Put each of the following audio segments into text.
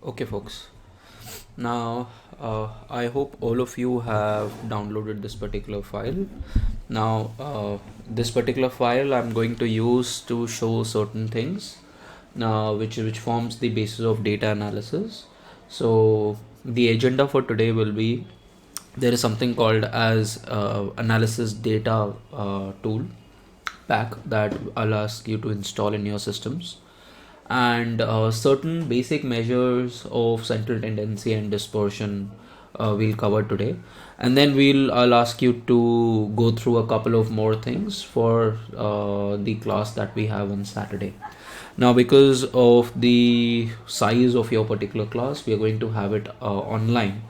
Okay, folks. Now, I hope all of you have downloaded this particular file. Now, this particular file I'm going to use to show certain things, which forms the basis of data analysis. So, the agenda for today will be there is something called as analysis data tool pack that I'll ask you to install in your systems, and certain basic measures of central tendency and dispersion we'll cover today, and then I'll ask you to go through a couple of more things for the class that we have on Saturday. Now, because of the size of your particular class, we are going to have it online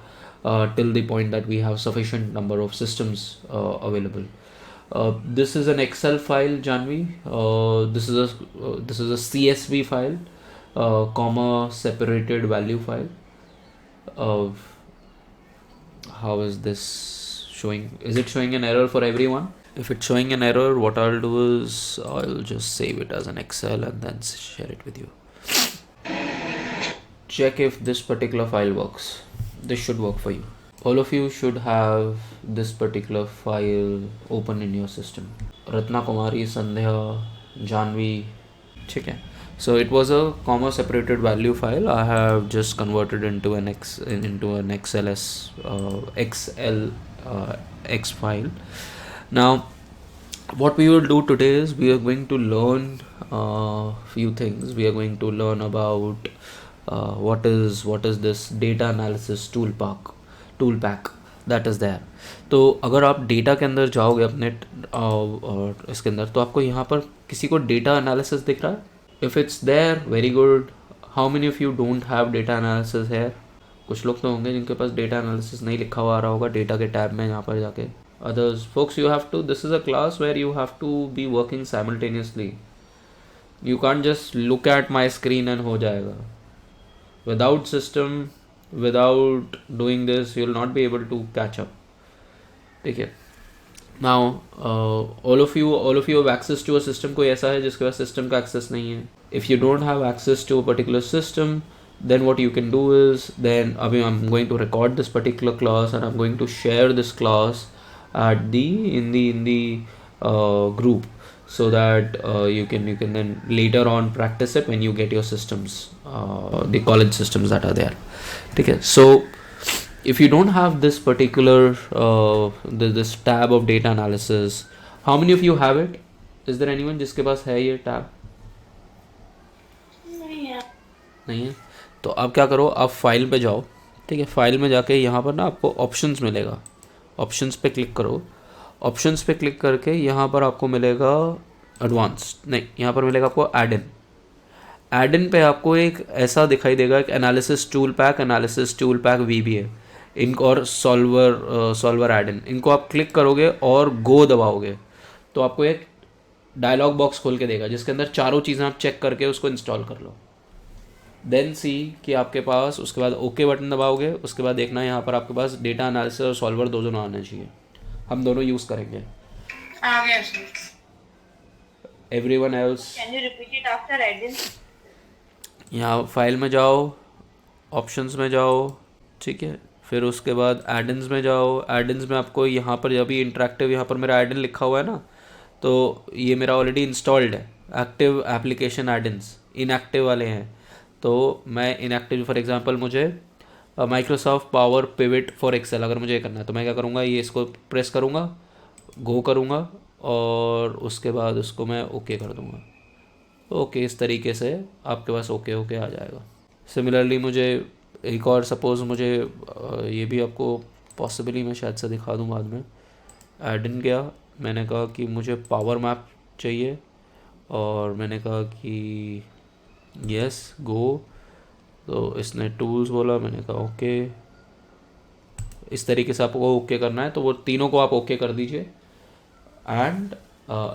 till the point that we have sufficient number of systems available. This is an Excel file, Janvi. This is a CSV file, comma separated value file. How is this showing? Is it showing an error for everyone? If it's showing an error, what I'll do is I'll just save it as an Excel and then share it with you. Check if this particular file works. This should work for you. All of you should have this particular file open in your system. Ratna Kumari, Sandhya, Janvi. Okay. So it was a comma separated value file. I have just converted into an XLS XL X file. Now, what we will do today is we are going to learn few things. We are going to learn about what is this data analysis tool pack that is there. तो अगर आप data के अंदर जाओगे अपने और इसके अंदर, तो आपको यहाँ पर किसी को डेटा एनालिसिस दिख रहा है? If it's there, very good. How many of you don't have data analysis है? कुछ लोग तो होंगे जिनके पास डेटा एनालिसिस नहीं लिखा हुआ आ रहा होगा डेटा के टैब में यहाँ पर जाके. Others, folks, you have to, this is a class where you have to be working simultaneously. You can't just look at my screen and ho jayega. Without system, without doing this, you'll not be able to catch up. Okay. Now, all of you have access to a system. कोई ऐसा है जिसके पास system का access नहीं है? If you don't have access to a particular system, then what you can do is, then I'm going to record this particular class and I'm going to share this class at in the group, so that you can then later on practice it when you get your systems, the college systems that are there. Okay. So if you don't have this particular this tab of data analysis, how many of you have it? Is there anyone जिसके पास है ये tab? नहीं है. तो आप क्या करो, आप फाइल पे जाओ. ठीक है. फाइल में जाके यहाँ पर ना आपको ऑप्शंस मिलेगा. ऑप्शंस पे क्लिक करो. ऑप्शंस पे क्लिक करके यहाँ पर आपको मिलेगा एडवांस्ड, नहीं, यहाँ पर मिलेगा आपको एड इन पे आपको एक ऐसा दिखाई देगा, एक एनालिसिस टूल पैक VBA इनको और सॉल्वर एड इन, इनको आप क्लिक करोगे और गो दबाओगे तो आपको एक डायलॉग बॉक्स खोल के देगा जिसके अंदर चारों चीज़ें आप चेक करके उसको इंस्टॉल कर लो. देन सी कि आपके पास, उसके बाद ओके बटन दबाओगे. उसके बाद देखना यहाँ पर आपके पास डेटा एनालिसिस और सॉल्वर दोनों आने चाहिए. हम दोनों यूज़ करेंगे. Everyone else, can you repeat it after Adin? यहाँ फाइल में जाओ, ऑप्शंस में जाओ. ठीक है. फिर उसके बाद एडिन्स में जाओ. एडिन्स में आपको यहाँ पर जब भी इंटरेक्टिव, यहाँ पर मेरा एडिन लिखा हुआ है ना, तो ये मेरा ऑलरेडी इंस्टॉल्ड है. एक्टिव एप्लीकेशन एडिन्स, इनएक्टिव वाले हैं. तो मैं इनएक्टिव, फॉर एग्जांपल मुझे Microsoft Power Pivot for Excel अगर मुझे करना है तो मैं क्या करूँगा, ये इसको प्रेस करूँगा, गो करूँगा और उसके बाद उसको मैं ओके कर दूँगा. ओके, इस तरीके से आपके पास ओके आ जाएगा. सिमिलरली मुझे एक और, सपोज़ मुझे ये भी आपको पॉसिबली मैं शायद से दिखा दूँ बाद में. ऐड इन गया, मैंने कहा कि मुझे पावर मैप चाहिए और मैंने कहा कि यस गो. तो इसने टूल्स बोला, मैंने कहा ओके. इस तरीके से आपको ओके करना है तो वो तीनों को आप ओके कर दीजिए. And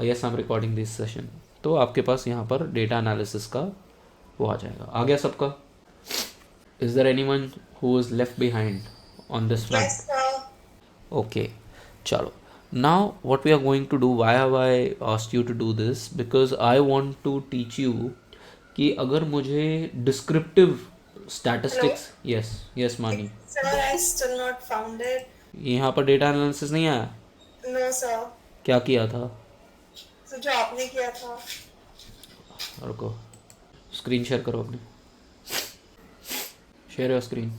yes, I am recording this session. तो आपके पास यहाँ पर डेटा एनालिसिस का वो आ जाएगा. आ गया सबका? Is there anyone who is left behind on this front? Okay, चलो. Now what we are going to do, why have I asked you to do this? Because I want to teach you कि अगर मुझे descriptive Hello? Statistics, yes yes मानी। Sir, I still not found it. यहाँ पर data analysis नहीं आया? No, sir. क्या किया था? So, जो आपने किया था. रुको, स्क्रीन शेयर करो अपनी, शेयर योर स्क्रीन।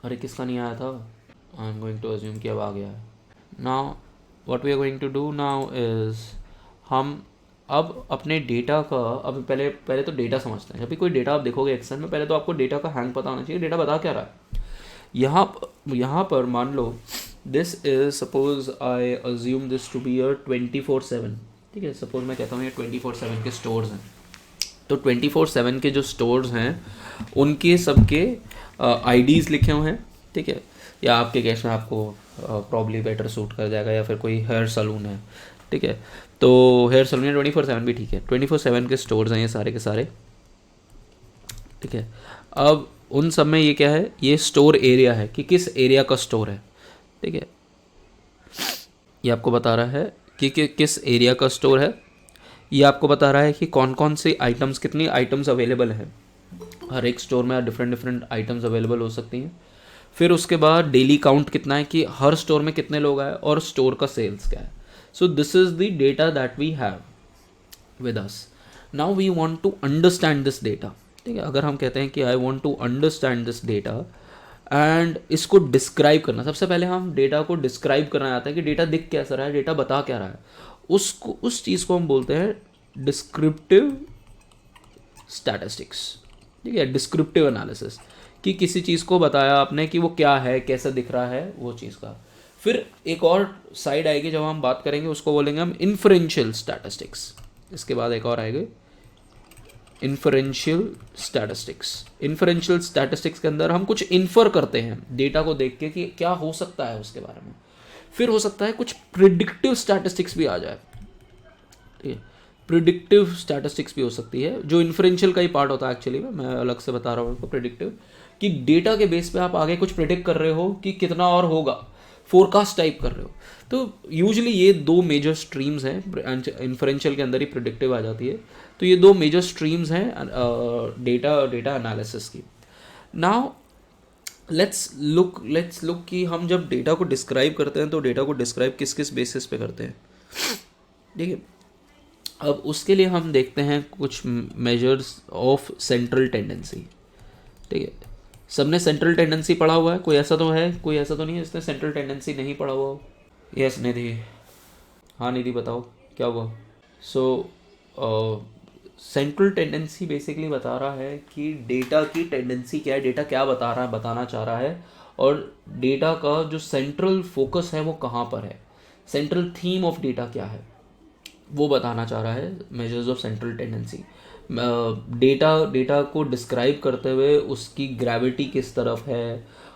अरे किसका नहीं आया था? I am going to assume कि अब आ गया है। Now what we are going to do now is, हम अब अपने डेटा का, अब पहले पहले तो डेटा समझते हैं। जब भी कोई डेटा आप देखोगे एक्सेल में, पहले तो आपको डेटा का हैंग पता होना चाहिए, डेटा बता क्या रहा है। यहाँ पर मान लो this is, suppose I assume this to be a 24/7, ठीक है। सपोज मैं कहता हूँ ये 24/7 के स्टोर्स हैं, तो 24/7 के जो स्टोर्स हैं उनके सबके आईडीज़ लिखे हुए हैं, ठीक है। या आपके केस में आपको प्रॉब्ली बेटर सूट कर जाएगा, या फिर कोई हेयर सलून है, ठीक है, तो हेयर सलून या 24/7 भी ठीक है। 24/7 के स्टोर्स हैं ये सारे के सारे, ठीक है। अब उन सब में ये क्या है, ये स्टोर एरिया है कि किस एरिया का स्टोर है, ठीक है। ये आपको बता रहा है कि किस एरिया का स्टोर है। ये आपको बता रहा है कि कौन कौन सी आइटम्स, कितनी आइटम्स अवेलेबल हैं। हर एक स्टोर में डिफरेंट डिफरेंट आइटम्स अवेलेबल हो सकती हैं। फिर उसके बाद डेली काउंट कितना है कि हर स्टोर में कितने लोग आए, और स्टोर का सेल्स क्या है। So this is the data that we have with us. Now we want to understand this data, ठीक है। अगर हम कहते हैं कि I want to understand this data and इसको डिस्क्राइब करना, सबसे पहले हम डेटा को डिस्क्राइब करना चाहते हैं कि डेटा दिख कैसा रहा है, डेटा बता क्या रहा है, उसको, उस चीज़ को हम बोलते हैं डिस्क्रिप्टिव स्टैटिस्टिक्स, ठीक है। डिस्क्रिप्टिव एनालिसिस, कि किसी चीज़ को बताया आपने कि वो क्या है, कैसा दिख रहा है वो चीज़ का। फिर एक और साइड आएगी जब हम बात करेंगे, उसको बोलेंगे हम इन्फरेंशियल स्टैटिस्टिक्स। इसके बाद एक और आएगी इन्फरेंशियल स्टैटिस्टिक्स। इन्फरेंशियल स्टैटिस्टिक्स के अंदर हम कुछ इन्फर करते हैं डेटा को देख के कि क्या हो सकता है उसके बारे में। फिर हो सकता है कुछ प्रिडिक्टिव स्टैटिस्टिक्स भी आ जाए, ठीक है। प्रिडिक्टिव स्टैटिस्टिक्स भी हो सकती है, जो इन्फ्रेंशियल का ही पार्ट होता है एक्चुअली में, मैं अलग से बता रहा हूँ आपको। प्रिडिक्टिव कि डेटा के बेस पे आप आगे कुछ प्रिडिक्ट कर रहे हो कि कितना और होगा, फोरकास्ट टाइप कर रहे हो। तो यूजुअली ये दो मेजर स्ट्रीम्स हैं, इन्फ्रेंशियल के अंदर ही प्रिडिक्टिव आ जाती है। तो ये दो मेजर स्ट्रीम्स हैं डेटा एनालिसिस की। नाउ लेट्स लुक कि हम जब डेटा को डिस्क्राइब करते हैं तो डेटा को डिस्क्राइब किस किस बेसिस पे करते हैं, ठीक है। अब उसके लिए हम देखते हैं कुछ मेजर्स ऑफ सेंट्रल टेंडेंसी, ठीक है। सबने सेंट्रल टेंडेंसी पढ़ा हुआ है? कोई ऐसा तो है, कोई ऐसा तो नहीं है जिसने सेंट्रल टेंडेंसी नहीं पढ़ा हुआ हो? यस निधि, हाँ निधि बताओ क्या हुआ। सो सेंट्रल टेंडेंसी बेसिकली बता रहा है कि डेटा की टेंडेंसी क्या है, डेटा क्या बता रहा है, बताना चाह रहा है, और डेटा का जो सेंट्रल फोकस है वो कहाँ पर है, सेंट्रल थीम ऑफ डेटा क्या है वो बताना चाह रहा है। Measures of central tendency, data को डिस्क्राइब करते हुए उसकी ग्रेविटी किस तरफ है,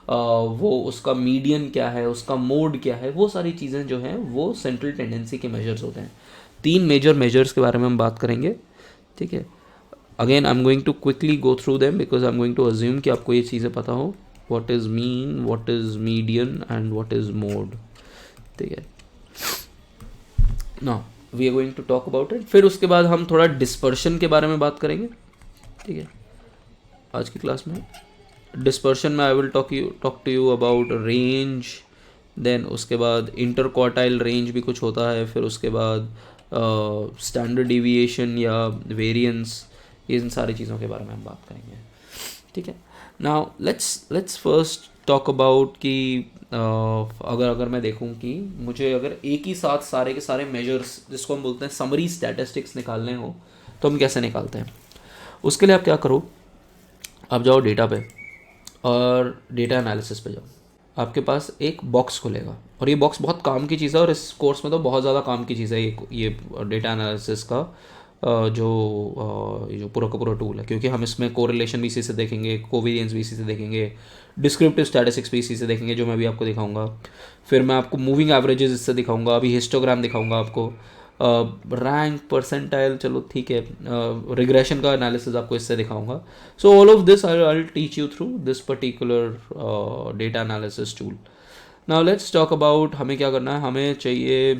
वो उसका मीडियन क्या है, उसका मोड क्या है, वो सारी चीज़ें जो हैं वो सेंट्रल टेंडेंसी के मेजर्स होते हैं। 3 मेजर मेजर्स के बारे में हम बात करेंगे, ठीक है। Again I am going to quickly go through them because I am going to assume कि आपको ये चीज़ें पता हो। What is mean, what is median and what is mode, ठीक है ना। We are going to talk about it. फिर उसके बाद हम थोड़ा डिस्पर्शन के बारे में बात करेंगे, ठीक है। आज की क्लास में डिस्पर्शन में I will talk to you about range, then उसके बाद इंटर क्वार्टाइल रेंज भी कुछ होता है, फिर उसके बाद स्टैंडर्ड डिविएशन या वेरिएंस, इन सारी चीज़ों के बारे में हम बात करेंगे, ठीक है। Now let's first talk about कि अगर मैं देखूं कि मुझे अगर एक ही साथ सारे के सारे मेजर्स, जिसको हम बोलते हैं समरी स्टैटिस्टिक्स, निकालने हो तो हम कैसे निकालते हैं। उसके लिए आप क्या करो, आप जाओ डेटा पे और डेटा एनालिसिस पे जाओ। आपके पास एक बॉक्स खुलेगा, और ये बॉक्स बहुत काम की चीज़ है, और इस कोर्स में तो बहुत ज़्यादा काम की चीज़ है ये डेटा एनालिसिस का जो पूरा का पूरा टूल है, क्योंकि हम इसमें कोरिलेशन भी इसी से देखेंगे, कोवेरियंस भी इसी से देखेंगे, डिस्क्रिप्टिव स्टैटिस्टिक्स भी इसी से देखेंगे जो मैं भी आपको दिखाऊंगा। फिर मैं आपको मूविंग एवरेजेस इससे दिखाऊंगा, अभी हिस्टोग्राम दिखाऊंगा आपको, रैंक परसेंटाइल, चलो ठीक है, रिग्रेशन का एनालिसिस आपको इससे दिखाऊंगा। So all of this I will teach you through this particular data analysis tool. Now let's talk about हमें क्या करना है। हमें चाहिए,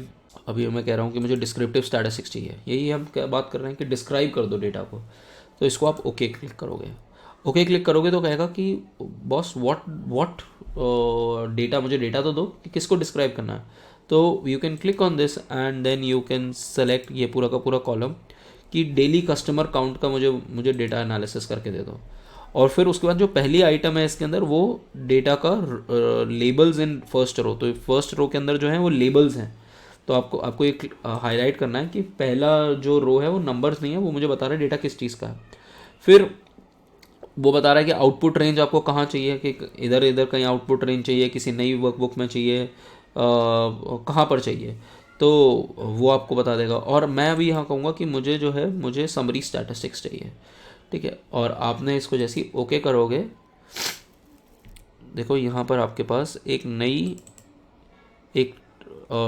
अभी मैं कह रहा हूँ कि मुझे डिस्क्रिप्टिव स्टैटिस्टिक्स चाहिए, यही हम क्या बात कर रहे हैं कि डिस्क्राइब कर दो डेटा को। तो इसको आप ओके क्लिक करोगे। ओके क्लिक करोगे तो कहेगा कि बॉस व्हाट डेटा, मुझे डेटा तो दो कि किसको डिस्क्राइब करना है। तो you can click on this and then you can select ये पूरा का पूरा कॉलम कि डेली कस्टमर काउंट का मुझे डेटा एनालिसिस करके दे दो। और फिर उसके बाद जो पहली आइटम है इसके अंदर वो डेटा का लेबल्स इन फर्स्ट रो, तो फर्स्ट रो के अंदर जो है वो लेबल्स हैं। तो आपको एक हाईलाइट करना है कि पहला जो रो है वो नंबर्स नहीं है, वो मुझे बता रहा है डेटा किस चीज़ का है। फिर वो बता रहा है कि आउटपुट रेंज आपको कहाँ चाहिए, कि इधर इधर कहीं आउटपुट रेंज चाहिए, किसी नई वर्कबुक में चाहिए, कहाँ पर चाहिए, तो वो आपको बता देगा। और मैं अभी यहाँ कहूँगा कि मुझे समरी स्टैटिस्टिक्स चाहिए, ठीक है। और आपने इसको जैसे ही ओके करोगे, देखो यहाँ पर आपके पास एक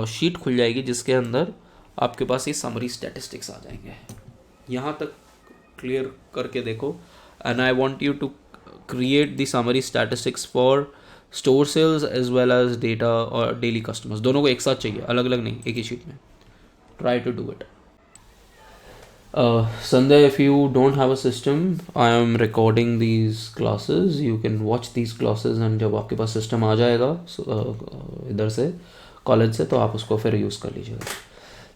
शीट खुल जाएगी जिसके अंदर आपके पास ये समरी स्टैटिस्टिक्स आ जाएंगे। यहाँ तक क्लियर करके देखो। And I want you to create the summary statistics for store sales as well as data और डेली कस्टमर्स, दोनों को एक साथ चाहिए, अलग अलग नहीं, एक ही शीट में। Try to do it. Sunday, if you don't have a system, I am recording these classes. You can watch these classes and जब आपके पास system आ जाएगा इधर से कॉलेज से, तो आप उसको फिर यूज़ कर लीजिएगा,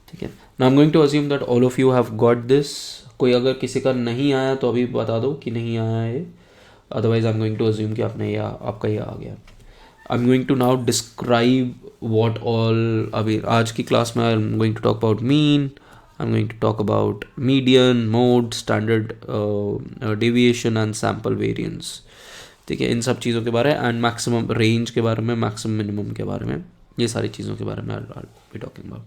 ठीक है। Now I'm going to assume that all of you have got this. कोई अगर किसी का नहीं आया तो अभी बता दो कि नहीं आया है, otherwise I'm going to assume कि आपका ये आ गया। I'm going to now describe what all, अभी आज की क्लास में I'm going to talk about mean, I'm going to talk about median, mode, standard deviation and sample variance, ठीक है। इन सब चीज़ों के बारे में, एंड मैक्सिमम रेंज के बारे में, मैक्सिमम मिनिमम के बारे में, ये सारी चीज़ों के बारे में I'll be talking about.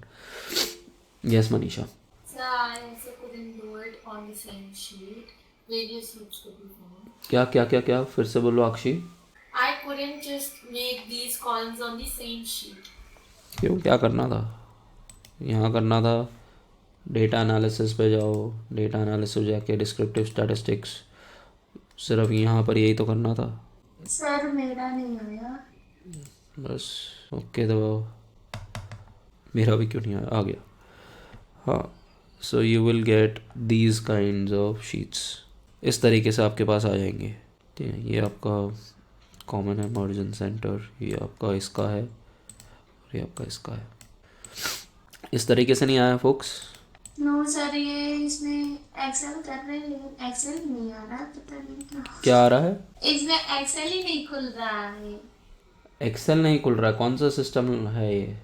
Yes, Manisha. Sir, I also couldn't do it on the same sheet. Various loops could be found. क्या फिर से बोलो अक्षी। I couldn't just make these columns on the same sheet. क्यों, क्या करना था? यहाँ करना था, डेटा एनालिसिस पे जाओ, डेटा एनालिसिस जाके डिस्क्रिप्टिव स्टैटिस्टिक्स, सिर्फ यहाँ पर यही तो करना था। सर मेरा नहीं आया। बस ओके दबाओ। मेरा भी क्यों नहीं आया, आ गया। हाँ, so you will get these kinds of sheets, इस तरीके से आपके पास आ जाएंगे, ठीक है। ये आपका कॉमन है, मार्जिन सेंटर, ये आपका इसका है, और ये आपका इसका है। इस तरीके से नहीं आया फोक्स? नो सर, ये इसमें एक्सेल कर रहे हैं लेकिन एक्सेल नहीं आ रहा, पता नहीं क्यों। क्या आ रहा है? इसमें एक्सेल ही नहीं खुल रहा है। एक्सेल नहीं खुल रहा है? कौन सा सिस्टम है ये?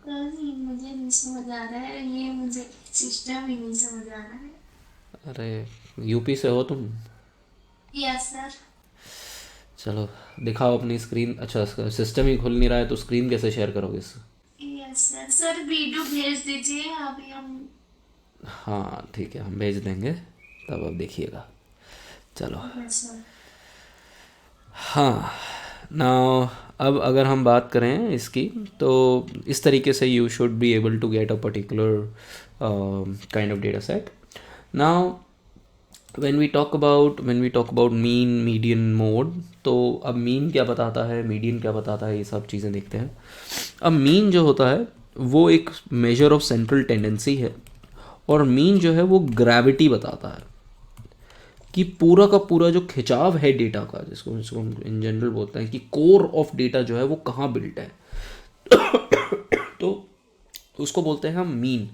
मुझे नहीं समझ आ रहा है, ये मुझे सिस्टम ही नहीं समझ आ रहा है। अरे यूपी से हो तुम? Yes sir. चलो दिखाओ अपनी स्क्रीन। अच्छा, सिस्टम ही खुल नहीं रहा है तो स्क्रीन कैसे शेयर करोगे? Yes sir. सर वीडियो भेज दीजिए अभी हम। हाँ ठीक है, हम भेज देंगे, तब अब देखिएगा। चलो हाँ, नाउ अब अगर हम बात करें इसकी, तो इस तरीके से you should be able to get a particular kind of data set. Now when we talk about mean, median, mode, तो अब मीन क्या बताता है, मीडियन क्या बताता है, ये सब चीज़ें देखते हैं। अब मीन जो होता है वो एक मेजर ऑफ सेंट्रल टेंडेंसी है, और मीन जो है वो ग्रेविटी बताता है कि पूरा का पूरा जो खिंचाव है डेटा का, जिसको हम इन जनरल बोलते हैं कि कोर ऑफ डेटा जो है वो कहाँ बिल्ट है, तो उसको बोलते हैं हम मीन।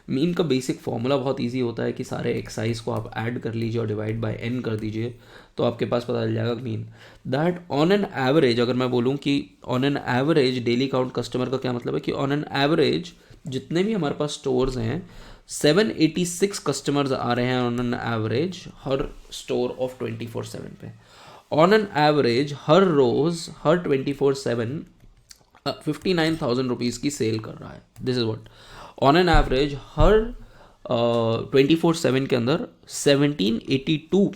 मीन का बेसिक फॉर्मूला बहुत इजी होता है कि सारे एक्साइज को आप ऐड कर लीजिए और डिवाइड बाय n कर दीजिए, तो आपके पास पता चल जाएगा mean. That on an average, अगर मैं बोलूँ कि on an average daily count customer का क्या मतलब है, कि ऑन एन एवरेज जितने भी हमारे पास स्टोर्स हैं 786 कस्टमर्स आ रहे हैं ऑन एन एवरेज हर स्टोर ऑफ 24/7 पे। ऑन एन एवरेज हर रोज़ हर 24/7 59,000 रुपीज़ की सेल कर रहा है। This is what on an average हर 24/7 के अंदर 1782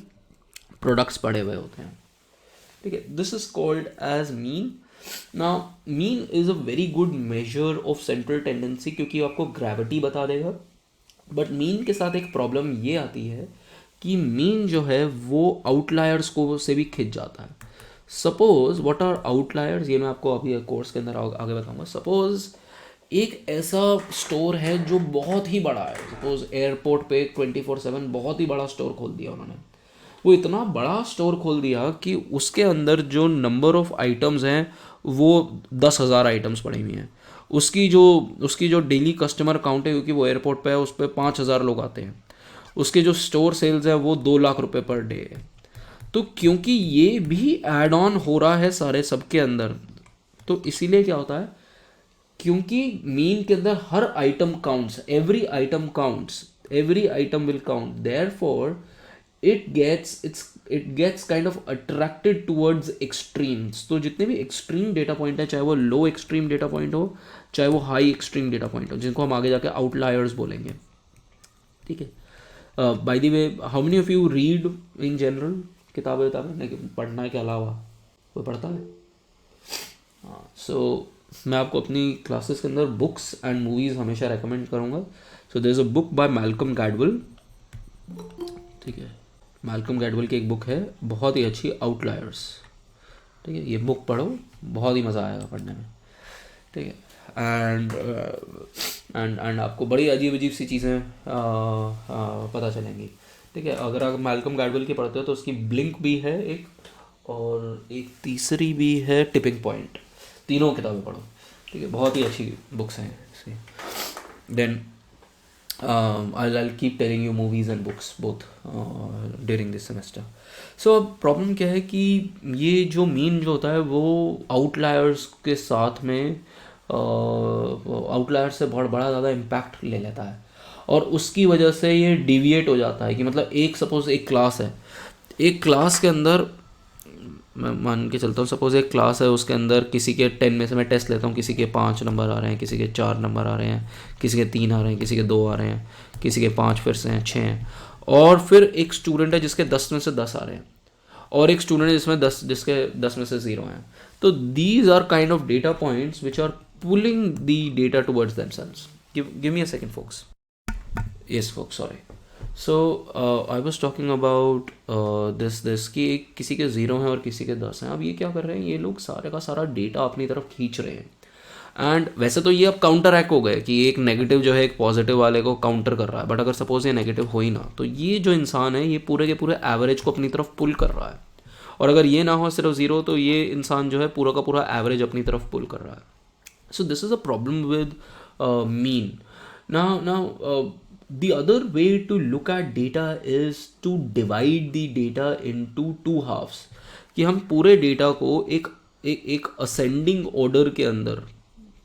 प्रोडक्ट्स पड़े हुए होते हैं, ठीक है। This is called as mean. Now mean is a very good measure of central tendency, क्योंकि आपको ग्रेविटी बता देगा। बट मीन के साथ एक प्रॉब्लम ये आती है कि मीन जो है वो आउटलायर्स को से भी खिंच जाता है। सपोज व्हाट आर आउटलायर्स, ये मैं आपको अभी कोर्स के अंदर आगे बताऊंगा। सपोज एक ऐसा स्टोर है जो बहुत ही बड़ा है, सपोज एयरपोर्ट पे 24/7 बहुत ही बड़ा स्टोर खोल दिया उन्होंने, वो इतना बड़ा स्टोर खोल दिया कि उसके अंदर जो नंबर ऑफ आइटम्स हैं वो 10,000 आइटम्स पड़ी हुई हैं। उसकी जो डेली कस्टमर काउंट है, क्योंकि वो एयरपोर्ट पे है, उस पर 5,000 लोग आते हैं। उसके जो स्टोर सेल्स है वो 2 लाख रुपए पर डे है। तो क्योंकि ये भी ऐड ऑन हो रहा है सारे सबके अंदर, तो इसीलिए क्या होता है, क्योंकि मीन के अंदर हर item counts, every item will count, therefore it gets kind of attracted towards extremes. तो जितने भी एक्सट्रीम डेटा पॉइंट है, चाहे वो लो एक्सट्रीम डेटा पॉइंट हो, चाहे वो हाई एक्सट्रीम डेटा पॉइंट हो, जिनको हम आगे जाके आउटलायर्स बोलेंगे, ठीक है। By the way, how many of you read in general? किताबें पढ़ने के अलावा कोई पढ़ता है? हाँ, सो मैं आपको अपनी क्लासेस के अंदर बुक्स एंड मूवीज़ हमेशा रेकमेंड करूँगा। So there is a book by Malcolm Gladwell, ठीक है। मैल्कम गैडवेल की एक बुक है बहुत ही अच्छी, आउटलायर्स, ठीक है। ये बुक पढ़ो, बहुत ही मज़ा आएगा पढ़ने में, ठीक है। एंड आपको बड़ी अजीब अजीब सी चीज़ें पता चलेंगी, ठीक है। अगर आप मैल्कम गैडवेल की पढ़ते हो तो उसकी ब्लिंक भी है एक, और एक तीसरी भी है टिपिंग पॉइंट। तीनों किताबें पढ़ो, ठीक है, बहुत ही अच्छी बुक्स हैं। Then I'll keep telling you movies and books both during this semester. So अब प्रॉब्लम क्या है कि ये जो मीन जो होता है वो आउटलायर्स के साथ में आउटलायर्स से बहुत बड़ा ज़्यादा इम्पैक्ट ले लेता है, और उसकी वजह से ये डिविएट हो जाता है। कि मतलब एक सपोज एक क्लास है, एक क्लास के अंदर मैं मान के चलता हूँ, सपोज एक क्लास है, उसके अंदर किसी के 10 में से मैं टेस्ट लेता हूँ, किसी के 5 नंबर आ रहे हैं, किसी के 4 नंबर आ रहे हैं, किसी के 3 आ रहे हैं, किसी के 2 आ रहे हैं, किसी के 5 फिर से हैं, 6 हैं, और फिर एक स्टूडेंट है जिसके 10 में से 10 आ रहे हैं, और एक स्टूडेंट है जिसके 10 में से 0 हैं। तो these are kind of data points which are pulling the data towards themselves. Give me a second folks. Yes folks, sorry. So I was talking about this कि किसी के 0 हैं और किसी के 10 हैं। अब ये क्या कर रहे हैं, ये लोग सारे का सारा डेटा अपनी तरफ खींच रहे हैं। एंड वैसे तो ये अब काउंटर एक्ट हो गए कि एक नेगेटिव जो है एक पॉजिटिव वाले को काउंटर कर रहा है, बट अगर सपोज ये नेगेटिव हो ही ना, तो ये जो इंसान है ये पूरे के पूरे एवरेज को अपनी तरफ पुल कर रहा है, और अगर ये ना हो सिर्फ 0, तो ये इंसान जो है पूरा का पूरा एवरेज अपनी तरफ पुल कर रहा है। So this is a problem with mean. Now, the other way to look at data is to divide the data into two halves. कि हम पूरे डेटा को एक असेंडिंग ऑर्डर के अंदर,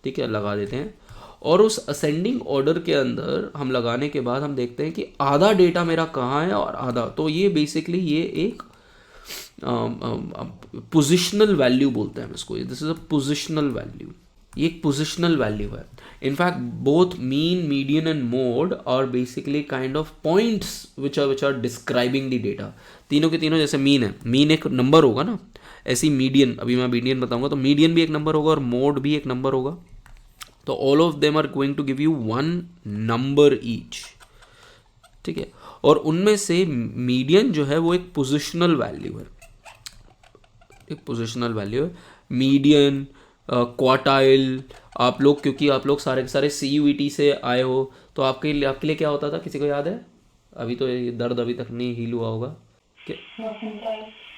ठीक है, लगा देते हैं, और उस असेंडिंग ऑर्डर के अंदर हम लगाने के बाद हम देखते हैं कि आधा डेटा मेरा कहाँ है और आधा, तो ये बेसिकली ये एक पोजिशनल वैल्यू बोलते हैं हम इसको। This is a positional value, ये एक पोजिशनल वैल्यू है। In fact both mean, median and mode are basically kind of points which are describing the data. तीनों के तीनों, जैसे मीन है, मीन एक नंबर होगा ना, ऐसी मीडियन, अभी मैं मीडियन बताऊंगा तो मीडियन भी एक नंबर होगा और मोड भी एक नंबर होगा। तो all of them are going to give you 1 number each, ठीक है। और उनमें से मीडियन जो है वो एक पोजिशनल वैल्यू है, एक पोजिशनल वैल्यू है। मीडियन, क्वार्टाइल, आप लोग, क्योंकि आप लोग सारे के सारे CUET से आए हो, तो आपके लिए क्या होता था, किसी को याद है? अभी तो ये दर्द अभी तक नहीं हील हुआ होगा।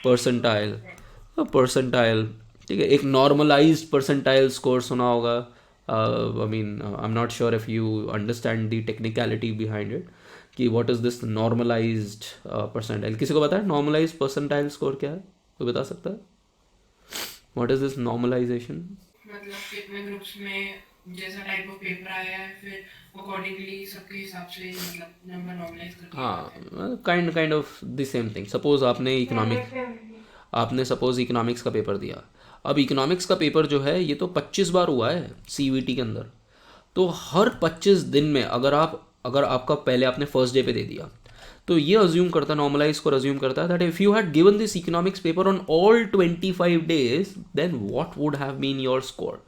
परसेंटाइल, परसेंटाइल, ठीक है। एक नॉर्मलाइज्ड परसेंटाइल स्कोर सुना होगा। I mean I am not sure if you understand the technicality behind it, कि what is this normalized percentile. किसी को पता है नॉर्मलाइज्ड परसेंटाइल स्कोर क्या है? कोई बता सकता है? What is this normalisation? मतलब कितने ग्रुप्स में जैसा टाइप ऑफ पेपर आया है, फिर अकॉर्डिंगली सबके हिसाब से मतलब नंबर नॉर्मलाइज करके। हाँ, kind of the same thing. Suppose आपने सपोज इकोनॉमिक्स का पेपर दिया। अब इकोनॉमिक्स का पेपर जो है ये तो 25 बार हुआ है CUET के अंदर। तो हर 25 दिन में अगर आपका पहले आपने फर्स्ट डे पे दे दिया, तो ये अज्यूम करता है, नॉर्मलाइज को अज्यूम करता है that if you had given this economics paper on all 25 days, then what would have been your score,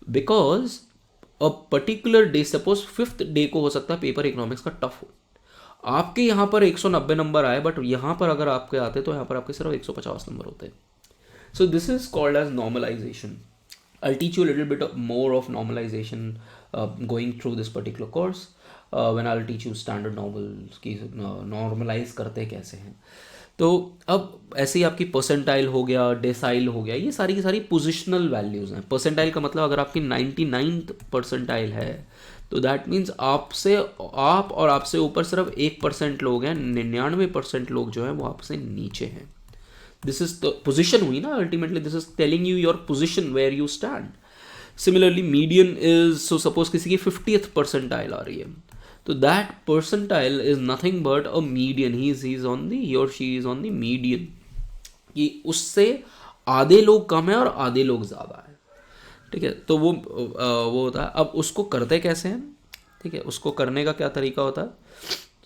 because a particular day, suppose 5th day को हो सकता है पेपर इकोनॉमिक्स का टफ हो, आपके यहाँ पर 190 नंबर आए, बट यहाँ पर अगर आपके आते तो यहाँ पर आपके सिर्फ 150 नंबर होते हैं। So this is called as normalisation. I'll teach you a little bit more of normalization going through this particular course when I'll teach you standard novels कि normalize करते कैसे हैं. तो अब ऐसे ही आपकी परसेंटाइल हो गया, डेसाइल हो गया, ये सारी की सारी पोजिशनल वैल्यूज़ हैं। परसेंटाइल का मतलब अगर आपकी 99th परसेंटाइल है तो दैट मीन्स आप और आपसे ऊपर सिर्फ 1% लोग हैं, 99% लोग जो हैं वो आपसे नीचे हैं। दिस इज द पोजिशन हुई ना, ultimately this is telling you your position where you stand. Similarly median is, so suppose किसी की 50th परसेंटाइल आ रही है, तो that percentile is nothing but a median, he is on the, he और she is on the median, कि उससे आधे लोग कम है और आधे लोग ज़्यादा है। ठीक है, तो वो होता है। अब उसको करते कैसे हैं? ठीक है, उसको करने का क्या तरीका होता है?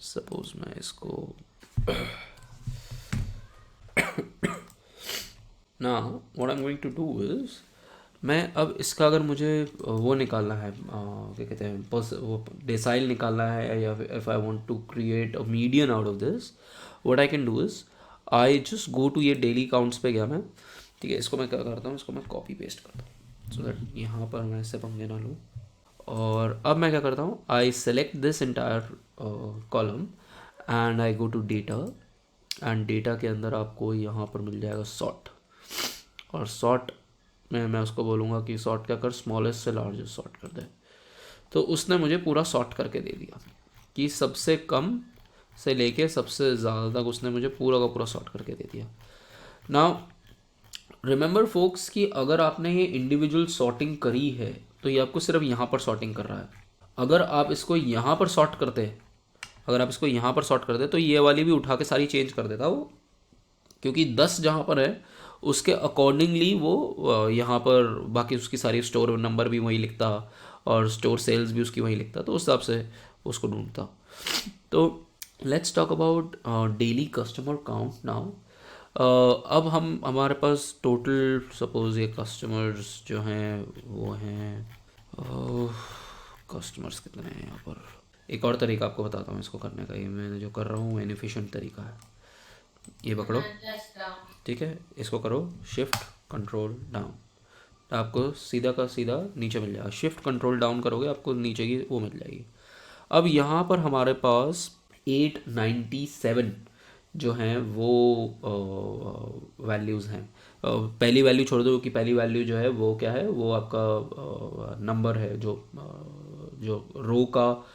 सपोज मैं इसको ना, what I am going to do is, मैं अब इसका अगर मुझे वो निकालना है, क्या कहते हैं, वो डेसाइल निकालना है, या if I want to create a median out of this, what I can do is I just go to, ये डेली काउंट्स पे गया मैं। ठीक है, इसको मैं क्या करता हूँ, इसको मैं कॉपी पेस्ट करता हूँ सो दैट यहाँ पर मैं इससे पंगे ना लूँ। और अब मैं क्या करता हूँ, I select this entire column and I go to data, and data के अंदर आपको यहाँ पर मिल जाएगा सॉर्ट, और सॉर्ट में मैं उसको बोलूँगा कि सॉर्ट क्या कर, स्मॉलेस्ट से लार्जेस्ट सॉर्ट कर दे। तो उसने मुझे पूरा सॉर्ट करके दे दिया कि सबसे कम से लेके सबसे ज़्यादा तक उसने मुझे पूरा का पूरा सॉर्ट करके दे दिया। नाउ रिमेंबर फोक्स कि अगर आपने ये इंडिविजुअल सॉर्टिंग करी है तो ये आपको सिर्फ यहाँ पर सॉर्टिंग कर रहा है। अगर आप इसको यहाँ पर सॉर्ट करते, अगर आप इसको यहाँ पर सॉर्ट करते तो ये वाली भी उठा के सारी चेंज कर देता वो, क्योंकि 10 जहाँ पर है उसके अकॉर्डिंगली वो यहाँ पर बाकी उसकी सारी स्टोर नंबर भी वही लिखता और स्टोर सेल्स भी उसकी वही लिखता, तो उस हिसाब से उसको ढूंढता। तो let's talk about daily customer count now. अब हमारे पास टोटल सपोज ये कस्टमर्स जो हैं वो हैं, कस्टमर्स कितने हैं यहाँ पर। एक और तरीका आपको बताता हूँ इसको करने का, ये मैं जो कर रहा हूँ इनएफिशिएंट तरीका है। ये पकड़ो, ठीक है, इसको करो शिफ्ट कंट्रोल डाउन, तो आपको सीधा का सीधा नीचे मिल जाएगा। शिफ्ट कंट्रोल डाउन करोगे आपको नीचे की वो मिल जाएगी। अब यहाँ पर हमारे पास 897 जो हैं वो वैल्यूज़ हैं। पहली वैल्यू छोड़ दो कि पहली वैल्यू जो है वो क्या है, वो आपका नंबर है जो रो का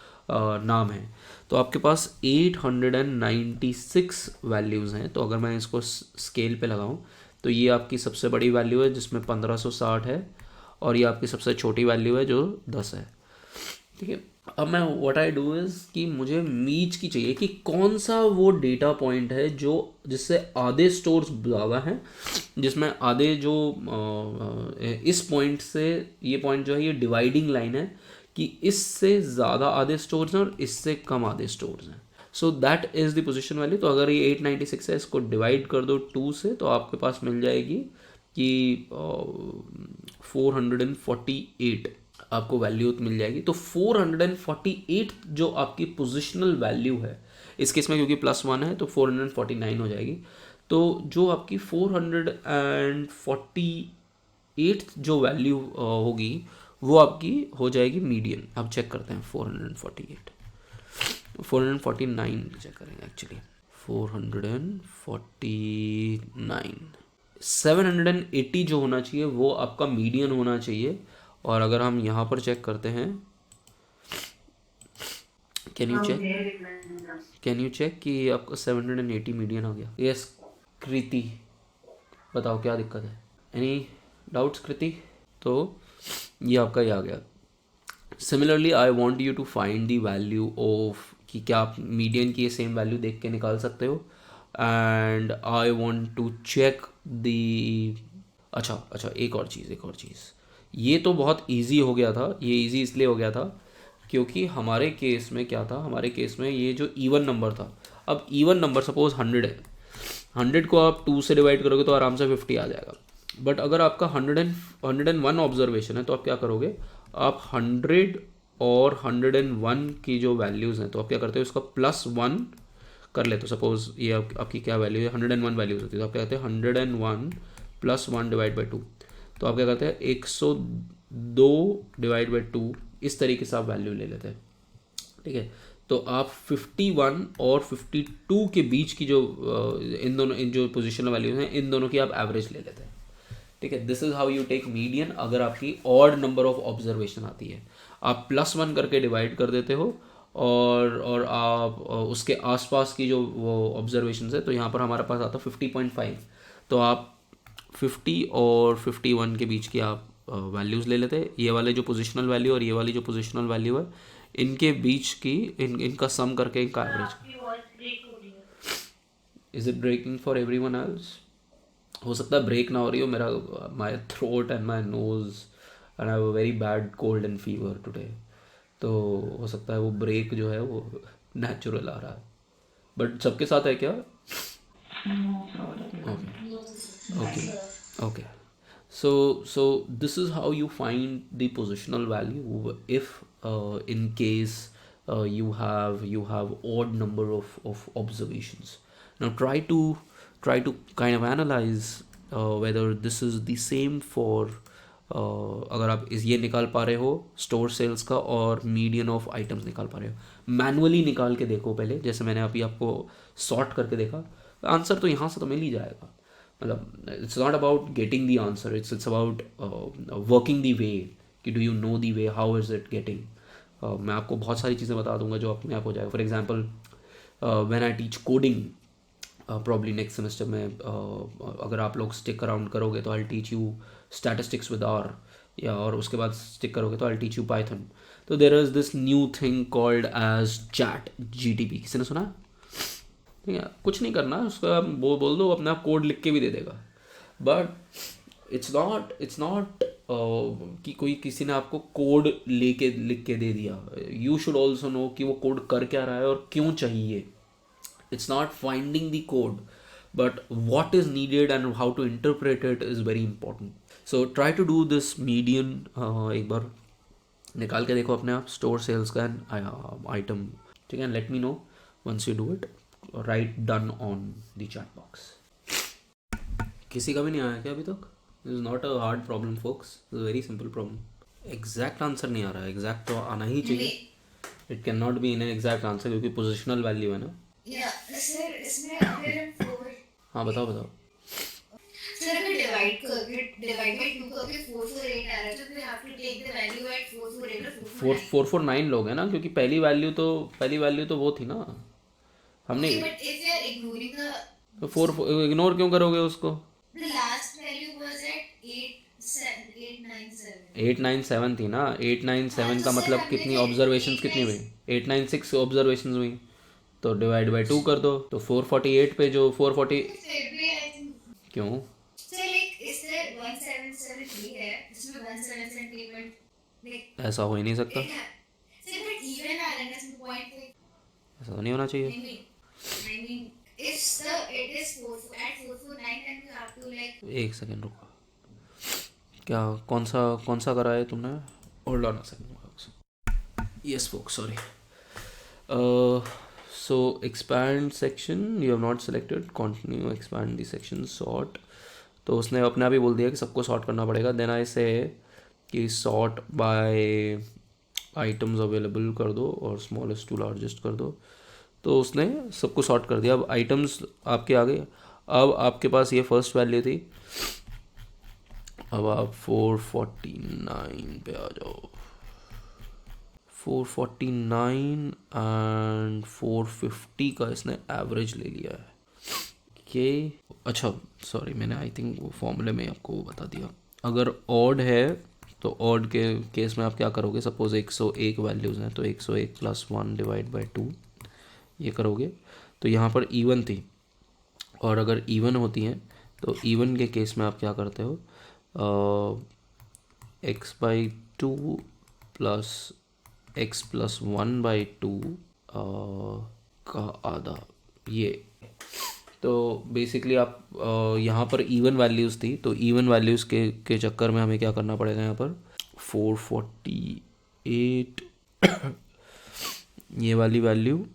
नाम है। तो आपके पास 896 वैल्यूज़ हैं। तो अगर मैं इसको स्केल पे लगाऊं तो ये आपकी सबसे बड़ी वैल्यू है जिसमें 1560 है, और ये आपकी सबसे छोटी वैल्यू है जो 10 है। ठीक है, अब मैं व्हाट आई डू इज़ कि मुझे मीच की चाहिए कि कौन सा वो डेटा पॉइंट है जो जिससे आधे स्टोर्स ज़्यादा हैं, जिसमें आधे जो इस पॉइंट से, ये पॉइंट जो है ये डिवाइडिंग लाइन है कि इससे ज़्यादा आधे स्टोर्स हैं और इससे कम आधे स्टोर्स हैं। So that is the position value. तो अगर ये 896 है, इसको डिवाइड कर दो 2 से, तो आपके पास मिल जाएगी कि 448 आपको वैल्यू मिल जाएगी। तो 448 जो आपकी पोजिशनल वैल्यू है इस केस में, क्योंकि +1 है तो 449 हो जाएगी। तो जो आपकी 448 जो वैल्यू होगी वो आपकी हो जाएगी मीडियन। अब चेक करते हैं 449 चेक करेंगे एक्चुअली। 449 780 जो होना चाहिए वो आपका मीडियन होना चाहिए। और अगर हम यहाँ पर चेक करते हैं, कैन यू चेक कि आपका 780 मीडियन हो गया। यस कृति, बताओ क्या दिक्कत है, एनी डाउट्स कृति? तो ये आपका ये आ गया। Similarly I want you to find the value of, कि क्या आप मीडियन की ये सेम वैल्यू देख के निकाल सकते हो। And I want to check the, अच्छा एक और चीज़, ये तो बहुत इजी हो गया था। ये इजी इसलिए हो गया था क्योंकि हमारे केस में क्या था, हमारे केस में ये जो इवन नंबर था, अब इवन नंबर सपोज 100 है, 100 को आप 2 से डिवाइड करोगे तो आराम से 50 आ जाएगा। बट अगर आपका 101 ऑब्जर्वेशन है तो आप क्या करोगे, आप 100 और 101 की जो वैल्यूज़ हैं तो आप क्या करते हो, उसका +1 कर लेते हो। सपोज ये आपकी क्या वैल्यू है, 101 वैल्यूज होती है, तो आप क्या कहते हैं 101 + 1 डिवाइड बाई 2। तो आप क्या करते हैं 102 डिवाइड बाई 2, इस तरीके से आप वैल्यू ले लेते हैं। ठीक है, तो आप 51 और 52 के बीच की जो इन जो पोजिशनल वैल्यूज हैं इन दोनों की आप एवरेज ले लेते हैं, ठीक है। This is how you take median अगर आपकी ऑड नंबर ऑफ ऑब्जर्वेशन आती है। आप +1 करके डिवाइड कर देते हो और आप उसके आसपास की जो वो ऑब्जर्वेशन है, तो यहाँ पर हमारे पास आता है 50.5, तो आप 50 और 51 के बीच की आप वैल्यूज़ ले लेते हैं। ये वाले जो पोजिशनल वैल्यू और ये वाली जो पोजिशनल वैल्यू है, इनके बीच की इनका सम करके इनका average. Is it breaking for everyone else? हो सकता है ब्रेक ना हो रही हो, मेरा my throat and my nose and I have a very bad cold and fever today, तो हो सकता है वो ब्रेक जो है वो नेचुरल आ रहा है, बट सबके साथ है क्या? Okay okay so this is how you find the positional value if in case you have odd number of observations. Now try to kind of analyze whether this is the same for अगर आप ये निकाल पा रहे हो store sales का और median of items निकाल पा रहे हो, मैनुअली निकाल के देखो पहले, जैसे मैंने अभी आपको सॉर्ट करके देखा, आंसर तो यहाँ से तो मिल ही जाएगा। मतलब it's not about getting the answer, it's about working the way कि do you know the way, how is it getting. मैं आपको बहुत सारी चीज़ें बता दूंगा जो अपने आप हो जाएगा। For example when I teach coding probably next semester में, अगर आप लोग स्टिक अराउंड करोगे तो I teach you statistics with R, या और उसके बाद स्टिक करोगे तो आई टीच यू पाइथन। तो there is this new thing called as Chat जीटीपी, किसी ने सुना? ठीक है, कुछ नहीं करना उसका, आप बोल दो अपने आप कोड लिख के भी दे देगा, बट इट्स नॉट कि कोई किसी ने आपको कोड लिख के दे दिया। यू शुड ऑल्सो नो कि वो कोड कर क्या रहा है और क्यों चाहिए। It's not finding the code, but what is needed and how to interpret it is very important. So try to do this median, एक बार निकाल के देखो अपने आप स्टोर सेल्स का एंड आइटम, ठीक है। Let me know once you do it, write done on the chat box. किसी का भी नहीं आया क्या अभी तक? This is not a hard problem folks, is very simple problem. Exact answer नहीं आ रहा है, एग्जैक्ट तो आना ही चाहिए। It can not be in exact answer क्योंकि पोजिशनल वैल्यू है ना। सर इसमें अगर हम 4 हाँ बताओ। सर अगर डिवाइड बाय 2 करके 448 आ रहा है तो we have to take the value at 448 और 449 लोग हैं ना, क्योंकि पहली वैल्यू तो वो थी ना, हमने but if you are ignoring the तो 4 इग्नोर क्यों करोगे उसको? The last value was at 897 897 थी ना। 897 का मतलब कितनी ऑब्जर्वेशंस कितनी हुई? 896 ऑब्जर्वेशंस हुई, तो डिवाइड बाय 2 कर दो, तो 448 पे जो 440 फिर भी आई थिंक क्यों? सर लाइक इज देयर 1773 है इसमें 1773 लाइक ऐसा हो ही नहीं सकता, सर बट इवन आ रहा है इसमें पॉइंट लाइक ऐसा तो नहीं होना चाहिए। I mean, if it is 449, then you have to like. एक सेकेंड रुको, क्या कौन सा करा है तुमने? Hold on a second. Yes folks, sorry. So expand section you have not selected, continue expand the section sort, तो उसने अपने आप ही बोल दिया कि सबको सॉर्ट करना पड़ेगा। देन आई से कि सॉर्ट बाय आइटम्स अवेलेबल कर दो और स्मॉलेस्ट टू लार्जेस्ट कर दो, तो उसने सबको सॉर्ट कर दिया। अब आइटम्स आपके आ गए। अब आपके पास ये फर्स्ट वैल्यू थी, अब आप 449 पे आ जाओ। 449 एंड 450 का इसने एवरेज ले लिया है। ये अच्छा सॉरी, मैंने आई थिंक वो फॉर्मूले में आपको वो बता दिया। अगर ऑड है तो ऑड के केस में आप क्या करोगे? सपोज 101 वैल्यूज़ हैं तो 101 + 1 डिवाइड बाई 2 ये करोगे, तो यहाँ पर इवन थी, और अगर इवन होती हैं तो इवन के केस में आप क्या करते हो? x/2 + x + 1/2 का आधा, ये तो बेसिकली आप यहाँ पर इवन वैल्यूज़ थी, तो इवन वैल्यूज़ के चक्कर में हमें क्या करना पड़ेगा? यहाँ पर 448 ये वाली वैल्यू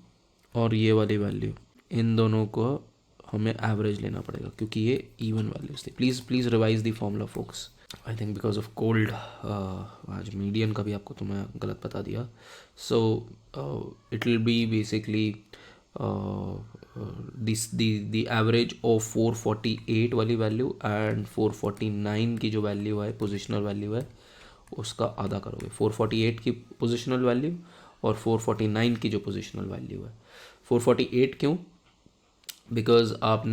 और ये वाली वैल्यू, इन दोनों को हमें एवरेज लेना पड़ेगा क्योंकि ये इवन वैल्यूज थी. Please revise the formula folks. I think because of cold आज मीडियन का भी आपको तो मैं गलत बता दिया. So it will be basically the average of 448 वाली वैल्यू एंड 449 की जो वैल्यू है पोजिशनल वैल्यू है उसका आधा करोगे. 448 की पोजिशनल वैल्यू और 449 की जो पोजिशनल वैल्यू है. 448 क्यों? बिकॉज आप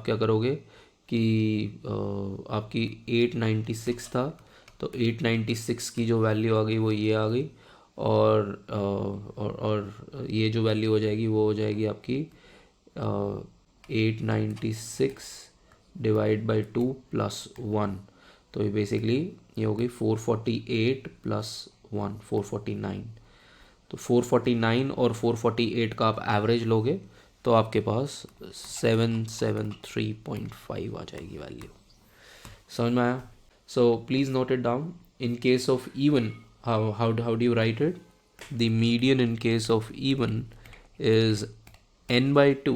क्या करोगे कि आपकी 896 था तो 896 की जो वैल्यू आ गई वो ये आ गई और ये जो वैल्यू हो जाएगी वो हो जाएगी आपकी 896 डिवाइड बाई 2 प्लस 1. तो ये बेसिकली ये हो गई 448 प्लस 1 449. तो 449 और 448 का आप एवरेज लोगे तो आपके पास 773.5 आ जाएगी वैल्यू. समझ में आया? So please note it down. In case of even, how do you write it? The median in case of even is n by 2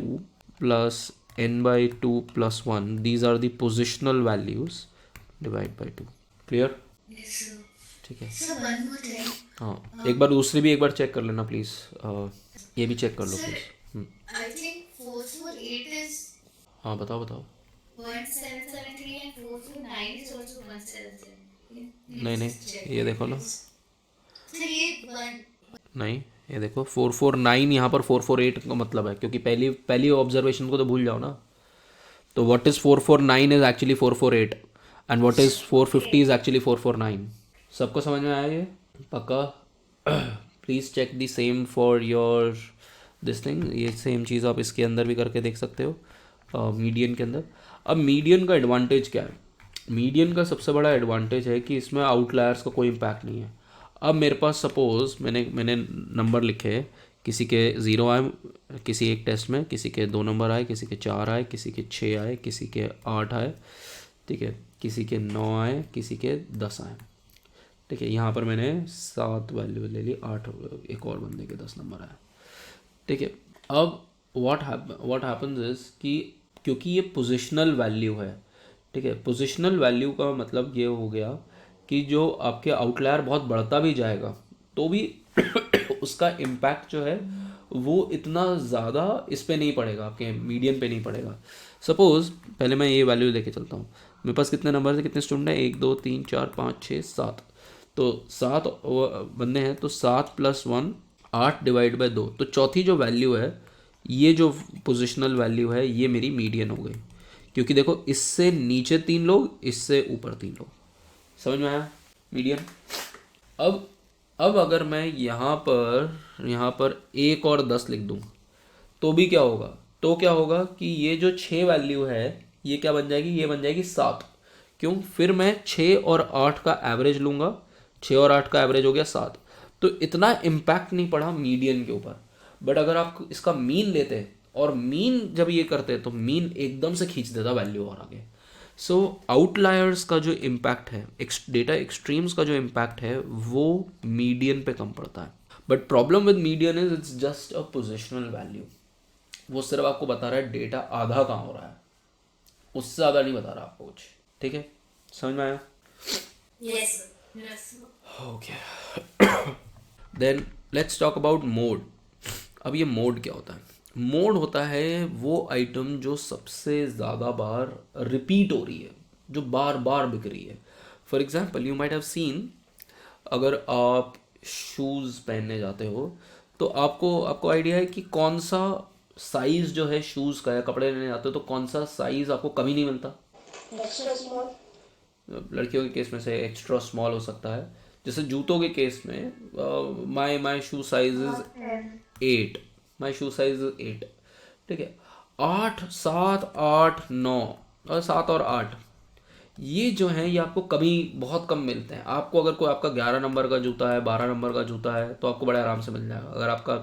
plus n by 2 plus 1. These are the positional values. Divide by 2. Clear? Yes, sir. ठीक है. So one more thing. हाँ, एक बार दूसरी भी एक बार check कर लेना please. ये भी चेक कर लो Sir, please. I think 448 is हाँ बताओ. 1773 and 449 is also 177. नहीं, ये देखो ना. नहीं, ये देखो 449 यहाँ पर 448 का मतलब है क्योंकि पहली ऑब्जर्वेशन को तो भूल जाओ ना. तो what is 449 is actually 448 and what is 450 is actually 449. सबको समझ में आया ये? पक्का? Please check the same for your this thing. ये सेम चीज़ आप इसके अंदर भी करके देख सकते हो मीडियन के अंदर. अब मीडियन का एडवांटेज क्या है? मीडियन का सबसे बड़ा एडवांटेज है कि इसमें आउटलायर्स का कोई इम्पैक्ट नहीं है. अब मेरे पास सपोज़ मैंने नंबर लिखे, किसी के 0 आए किसी एक टेस्ट में, किसी के 2 नंबर आए, किसी के 4 आए, किसी के 6 आए, किसी के 8 आए, ठीक है, किसी के 9 आए, किसी के 10 आए. ठीक है, यहाँ पर मैंने 7 वैल्यू ले ली, 8 एक और बंदे के 10 नंबर आए. ठीक है. अब व्हाट हैपन्स इज कि क्योंकि ये पोजिशनल वैल्यू है, ठीक है, पोजिशनल वैल्यू का मतलब ये हो गया कि जो आपके आउटलायर बहुत बढ़ता भी जाएगा तो भी उसका इम्पैक्ट जो है वो इतना ज़्यादा इस पे नहीं पड़ेगा, आपके मीडियन पे नहीं पड़ेगा. सपोज़ पहले मैं ये वैल्यू लेके चलता हूँ. मेरे पास कितने नंबर से कितने स्टूडेंट हैं? 1 2 3 4 5 6 7. तो 7 बंदे हैं तो 7 प्लस 1 8 डिवाइड बाई 2. तो चौथी जो वैल्यू है, ये जो पोजिशनल वैल्यू है, ये मेरी मीडियन हो गई. क्योंकि देखो इससे नीचे 3 लोग, इससे ऊपर 3 लोग. समझ में आया? मीडियन. अब अगर मैं यहाँ पर 1 और 10 लिख दूँ तो भी क्या होगा? तो क्या होगा कि ये जो 6 वैल्यू है ये क्या बन जाएगी? ये बन जाएगी 7. क्यों? फिर मैं 6 और 8 का एवरेज लूँगा. 6 और 8 का एवरेज हो गया 7. तो इतना इम्पैक्ट नहीं पड़ा मीडियन के ऊपर. बट अगर आप इसका मीन लेते और मीन जब ये करते तो मीन एकदम से खींच देता वैल्यू और आगे. सो आउटलायर्स का जो इम्पैक्ट है, डेटा एक्सट्रीम्स का जो इम्पैक्ट है वो मीडियन पे कम पड़ता है. But problem with median is it's just a positional value. वो सिर्फ आपको बता रहा है डेटा आधा कहाँ हो रहा है, उससे ज़्यादा नहीं बता रहा आपको कुछ. ठीक है, समझ में आया? Yes. Okay. Then let's talk about mode. अब ये मोड क्या होता है? मोड होता है वो आइटम जो सबसे ज़्यादा बार रिपीट हो रही है, जो बार बार बिक रही है. For example you might have seen, अगर आप शूज़ पहनने जाते हो तो आपको आइडिया है कि कौन सा साइज़ जो है शूज़ का, या कपड़े लेने जाते हो तो कौन सा साइज़ आपको कभी नहीं मिलता. लड़कियों के केस में से एक्स्ट्रा स्मॉल हो सकता है. जैसे जूतों के केस में my shoe size is 8. My shoe size 8. ठीक है. 8 7 8 9 और 7 और 8 ये जो हैं ये आपको कभी बहुत कम मिलते हैं. आपको अगर कोई आपका 11 नंबर का जूता है, 12 नंबर का जूता है तो आपको बड़े आराम से मिल जाएगा. अगर आपका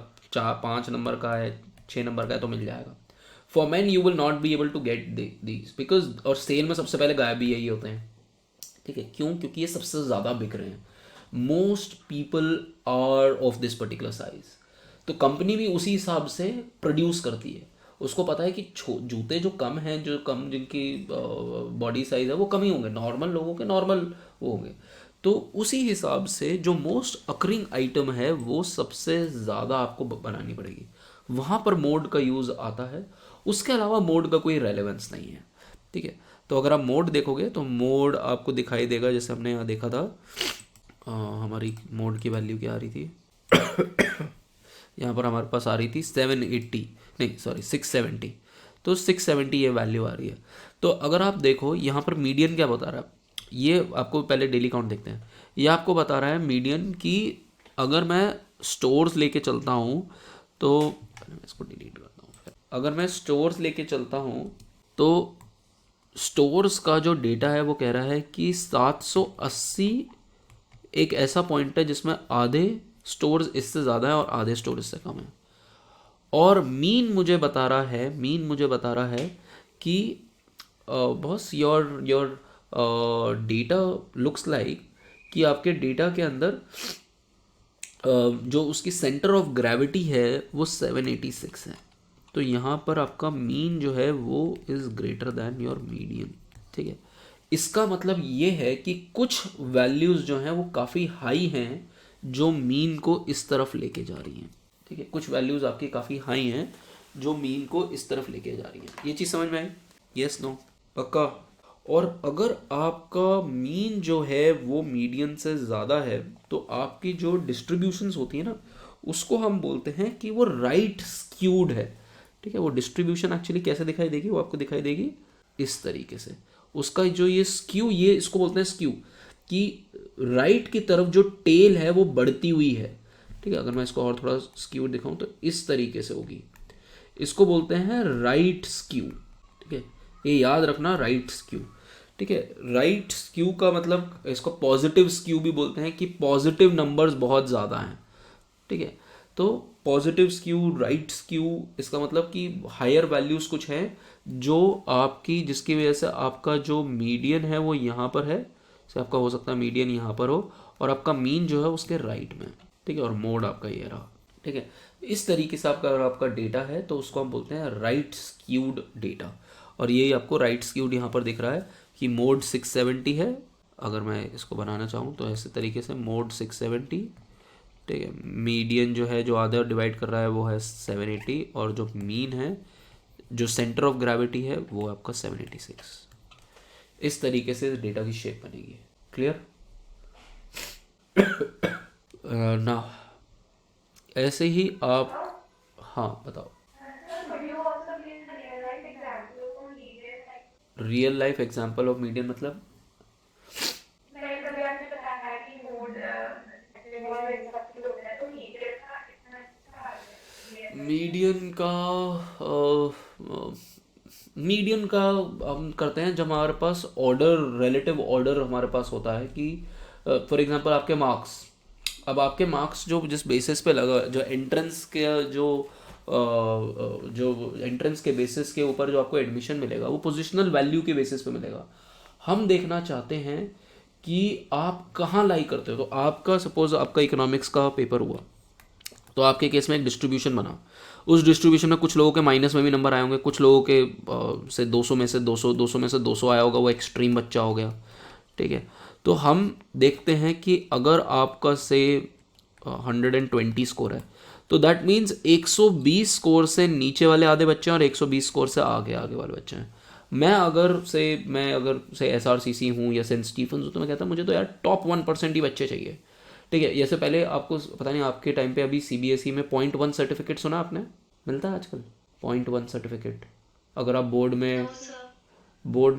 5 नंबर का है, 6 नंबर का है तो मिल जाएगा. For man you will not be able to get these because, और सेल में सबसे पहले गायब भी यही होते हैं. ठीक है. क्यों? क्योंकि ये सबसे ज़्यादा बिक रहे हैं. Most people are of this particular size. तो कंपनी भी उसी हिसाब से प्रोड्यूस करती है. उसको पता है कि जूते जो कम हैं, जो कम जिनकी बॉडी साइज है वो कम ही होंगे, नॉर्मल लोगों के नॉर्मल वो होंगे। तो उसी हिसाब से जो मोस्ट अकरिंग आइटम है वो सबसे ज़्यादा आपको बनानी पड़ेगी, वहाँ पर मोड का यूज़ आता है। उसके अलावा मोड का कोई रेलेवेंस नहीं है, ठीक है। तो अगर आप मोड देखोगे तो मोड आपको दिखाई देगा, जैसे हमने यहाँ देखा था, हमारी मोड की वैल्यू क्या आ रही थी यहाँ पर हमारे पास आ रही थी 780, नहीं सॉरी 670, तो 670 ये वैल्यू आ रही है। तो अगर आप देखो यहाँ पर मीडियन क्या बता रहा है, ये आपको पहले डेली काउंट देखते हैं। ये आपको बता रहा है मीडियन की, अगर मैं स्टोर्स लेके चलता हूँ तो मैं इसको डिलीट करता हूँ। अगर मैं स्टोर्स लेके चलता हूँ तो स्टोर्स का जो डेटा है वो कह रहा है कि 780 एक ऐसा पॉइंट है जिसमें आधे स्टोर्स इससे ज़्यादा है और आधे स्टोर इससे कम है। और मीन मुझे बता रहा है कि boss your data looks like कि आपके डेटा के अंदर जो उसकी सेंटर ऑफ ग्रेविटी है वो 786 है। तो यहाँ पर आपका मीन जो है वो is greater than your median, ठीक है। इसका मतलब ये है कि कुछ वैल्यूज़ जो हैं वो काफ़ी हाई हैं जो मीन को इस तरफ लेके जा रही हैं, ठीक है। कुछ वैल्यूज़ आपकी काफ़ी हाई हैं जो मीन को इस तरफ लेके जा रही हैं। ये चीज़ समझ में आई? यस नो पक्का? और अगर आपका मीन जो है वो मीडियन से ज़्यादा है तो आपकी जो डिस्ट्रीब्यूशंस होती है ना, उसको हम बोलते हैं कि वो राइट स्क्यूड है, ठीक है। वो डिस्ट्रीब्यूशन एक्चुअली कैसे दिखाई देगी, वो आपको दिखाई देगी इस तरीके से। उसका जो ये स्क्यू, ये इसको बोलते हैं स्क्यू, कि राइट की तरफ जो टेल है वो बढ़ती हुई है, ठीक है। अगर मैं इसको और थोड़ा स्क्यू दिखाऊं तो इस तरीके से होगी, इसको बोलते हैं राइट स्क्यू, ठीक है। ये याद रखना, राइट स्क्यू, ठीक है। राइट स्क्यू का मतलब, इसको पॉजिटिव स्क्यू भी बोलते हैं कि पॉजिटिव नंबर्स बहुत ज़्यादा हैं, ठीक है। तो पॉजिटिव स्क्यू, राइट स्क्यू, इसका मतलब कि हायर वैल्यूज़ कुछ हैं जो आपकी, जिसकी वजह से आपका जो मीडियन है वो यहाँ पर है, से आपका हो सकता है मीडियन यहाँ पर हो और आपका मीन जो है उसके राइट में, ठीक है। और मोड आपका ये रहा, ठीक है। इस तरीके से आपका, अगर आपका डेटा है तो उसको हम बोलते हैं राइट स्क्यूड डेटा। और यही आपको राइट स्क्यूड यहाँ पर दिख रहा है कि मोड 670 है। अगर मैं इसको बनाना चाहूँ तो ऐसे तरीके से मोड 670, ठीक है। मीडियन जो है, जो आधा डिवाइड कर रहा है वो है 780, और जो मीन है, जो सेंटर ऑफ ग्रेविटी है वो आपका 786। इस तरीके से डेटा की शेप बनेगी। क्लियर? ना ऐसे ही आप, हाँ बताओ। Real life example of median मतलब मीडियन का हम करते हैं जब हमारे पास ऑर्डर, रिलेटिव ऑर्डर हमारे पास होता है कि फॉर एग्जांपल आपके मार्क्स, अब आपके मार्क्स जो जिस बेसिस पे लगा, जो एंट्रेंस के जो एंट्रेंस के बेसिस के ऊपर जो आपको एडमिशन मिलेगा वो पोजिशनल वैल्यू के बेसिस पे मिलेगा। हम देखना चाहते हैं कि आप कहाँ लाई करते हो। तो आपका सपोज आपका इकोनॉमिक्स का पेपर हुआ तो आपके केस में एक डिस्ट्रीब्यूशन बना, उस डिस्ट्रीब्यूशन में कुछ लोगों के माइनस में भी नंबर आए होंगे, कुछ लोगों के से 200 में से 200 आया होगा, वो एक्सट्रीम बच्चा हो गया, ठीक है। तो हम देखते हैं कि अगर आपका से 120 स्कोर है तो दैट मीन्स 120 स्कोर से नीचे वाले आधे बच्चे हैं और 120 स्कोर से आगे वाले बच्चे हैं। मैं अगर से SRCC हूँ या सेंट स्टीफन्स हूँ तो मैं कहता हूँ मुझे तो यार टॉप 1% ही बच्चे चाहिए, ठीक है। जैसे पहले आपको पता नहीं, आपके टाइम पे अभी CBSE में 0.1 सर्टिफिकेट सुना आपने, मिलता है आजकल 0.1 सर्टिफिकेट। अगर आप बोर्ड में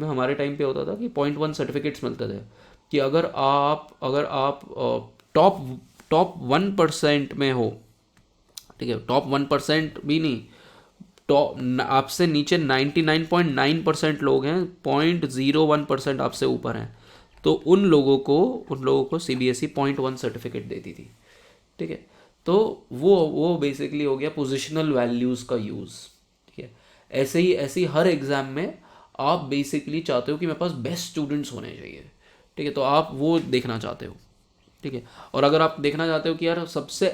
हमारे टाइम पे होता था कि 0.1 सर्टिफिकेट्स मिलते थे कि अगर आप टॉप 1% में हो, ठीक है। टॉप 1% भी नहीं, टॉप आपसे नीचे 99.9% लोग हैं, 0.01% आपसे ऊपर हैं, तो उन लोगों को CBSE 0.1 सर्टिफिकेट देती थी, ठीक है। तो वो बेसिकली हो गया पोजिशनल वैल्यूज़ का यूज़, ठीक है। ऐसे ही हर एग्ज़ाम में आप बेसिकली चाहते हो कि मेरे पास बेस्ट स्टूडेंट्स होने चाहिए, ठीक है। तो आप वो देखना चाहते हो ठीक है। और अगर आप देखना चाहते हो कि यार सबसे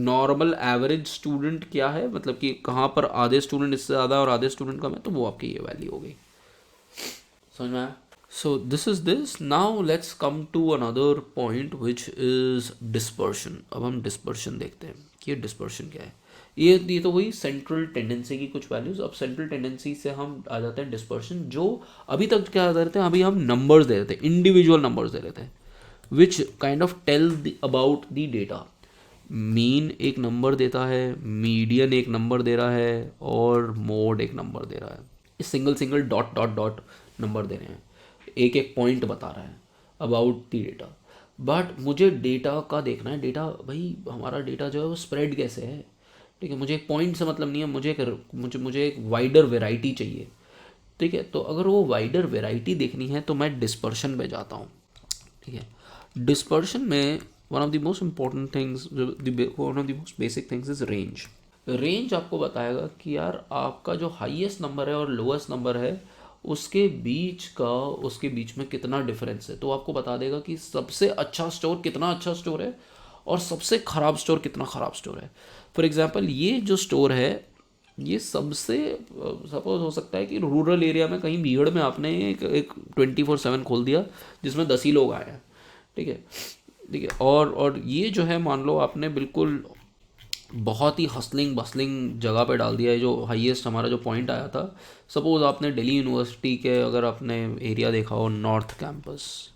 नॉर्मल एवरेज स्टूडेंट क्या है, मतलब कि कहाँ पर आधे स्टूडेंट इससे ज़्यादा और आधे स्टूडेंट कम है, तो वो आपकी ये वैल्यू हो गई। समझ में आया? So this is this. Now let's come to another point which is dispersion. अब हम डिस्पर्शन देखते हैं कि ये डिस्पर्शन क्या है। ये तो वही सेंट्रल टेंडेंसी की कुछ वैल्यूज। अब सेंट्रल टेंडेंसी से हम आ जाते हैं डिस्पर्शन, जो अभी तक क्या दे रहे थे, अभी हम नंबर्स दे रहे थे, इंडिविजुअल नंबर्स दे रहे थे, which kind of tell about the data. Mean एक नंबर देता है, मीडियन एक नंबर दे रहा है, और मोड एक नंबर दे रहा है। इस single single dot dot dot number दे रहे हैं, एक एक पॉइंट बता रहा है अबाउट द डेटा। बट मुझे डेटा का देखना है, डेटा भाई हमारा डेटा जो है वो स्प्रेड कैसे है, ठीक है। मुझे एक पॉइंट से मतलब नहीं है, मुझे एक वाइडर वेराइटी चाहिए, ठीक है। तो अगर वो वाइडर वेराइटी देखनी है तो मैं डिस्पर्शन पे जाता हूँ, ठीक है। डिस्पर्शन में one of the most important things, one of the most basic things is range. Range आपको बताएगा कि यार आपका जो हाईएस्ट नंबर है और लोएस्ट नंबर है उसके बीच में कितना डिफरेंस है। तो आपको बता देगा कि सबसे अच्छा स्टोर कितना अच्छा स्टोर है और सबसे ख़राब स्टोर कितना ख़राब स्टोर है। फॉर एग्जांपल ये जो स्टोर है ये सबसे, सपोज हो सकता है कि रूरल एरिया में कहीं भीड़ में आपने एक 24/7 खोल दिया जिसमें 10 ही लोग आए हैं, ठीक है, ठीक है। और ये जो है मान लो आपने बिल्कुल बहुत ही हसलिंग बसलिंग जगह पे डाल दिया है, जो हाईएस्ट हमारा जो पॉइंट आया था। सपोज आपने दिल्ली यूनिवर्सिटी के अगर आपने एरिया देखा हो नॉर्थ कैंपस,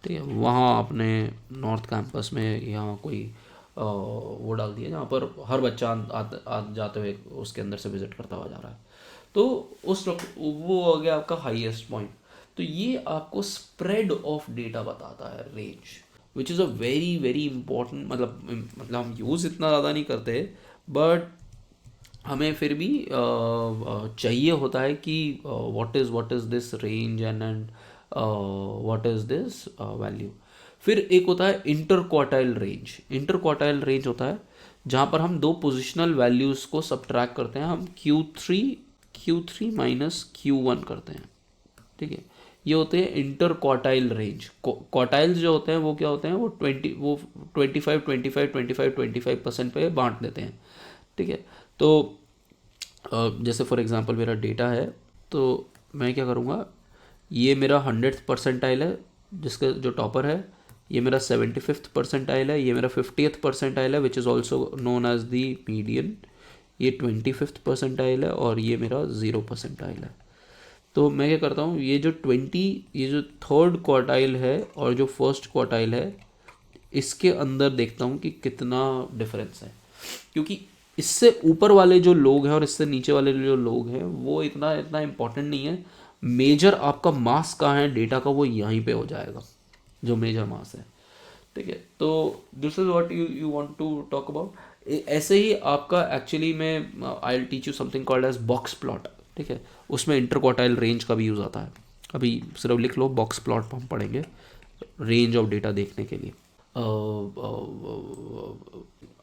ठीक है, वहाँ आपने नॉर्थ कैंपस में यहाँ कोई वो डाल दिया जहाँ पर हर बच्चा जाते हुए उसके अंदर से विजिट करता हुआ जा रहा है। तो उस वक्त वो हो गया आपका हाईएस्ट पॉइंट। तो ये आपको स्प्रेड ऑफ डेटा बताता है, range, which is a very very important. मतलब हम यूज़ इतना ज़्यादा नहीं करते, बट हमें फिर भी चाहिए होता है कि what is this range and what is this value. फिर एक होता है inter quartile range. Inter quartile range होता है जहाँ पर हम दो पोजिशनल वैल्यूज़ को सबट्रैक्ट करते हैं, हम Q3 माइनस Q1 करते हैं, ठीक है। ये होते हैं इंटर क्वार्टाइल रेंज। क्वार्टाइल्स जो होते हैं वो क्या होते हैं, वो 25% पे बांट देते हैं, ठीक है। तो जैसे फॉर एग्जांपल मेरा डेटा है, तो मैं क्या करूँगा, ये मेरा 100th परसेंटाइल है जिसका जो टॉपर है, ये मेरा 75th परसेंटाइल है, ये मेरा 50th परसेंटाइल है which is also known as the median, ये 25th परसेंटाइल है, और ये मेरा 0 परसेंटाइल है। तो मैं क्या करता हूँ, ये जो थर्ड क्वार्टाइल है और जो फर्स्ट क्वार्टाइल है इसके अंदर देखता हूँ कि कितना डिफरेंस है, क्योंकि इससे ऊपर वाले जो लोग हैं और इससे नीचे वाले जो लोग हैं वो इतना इम्पोर्टेंट नहीं है। मेजर आपका मास कहाँ है डेटा का, वो यहीं पे हो जाएगा जो मेजर मास है, ठीक है। तो this is what you want to talk about. ऐसे ही आपका एक्चुअली में I will teach you something called as box plot, ठीक है। उसमें इंटर क्वार्टाइल रेंज का भी यूज़ आता है। अभी सिर्फ लिख लो बॉक्स प्लॉट, हम पढ़ेंगे रेंज ऑफ डेटा देखने के लिए।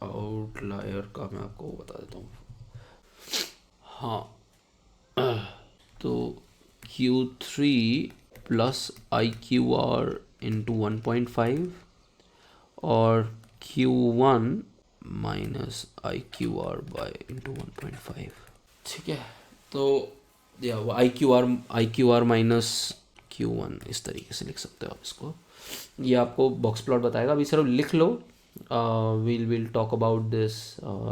आउटलायर का मैं आपको बता देता हूँ। हाँ, तो Q3 प्लस IQR इंटू 1.5 और Q1 minus IQR bye into 1.5, ठीक है। तो या IQR माइनस Q1 इस तरीके से लिख सकते हो आप इसको। ये आपको बॉक्स प्लॉट बताएगा। अभी सिर्फ लिख लो, will talk about this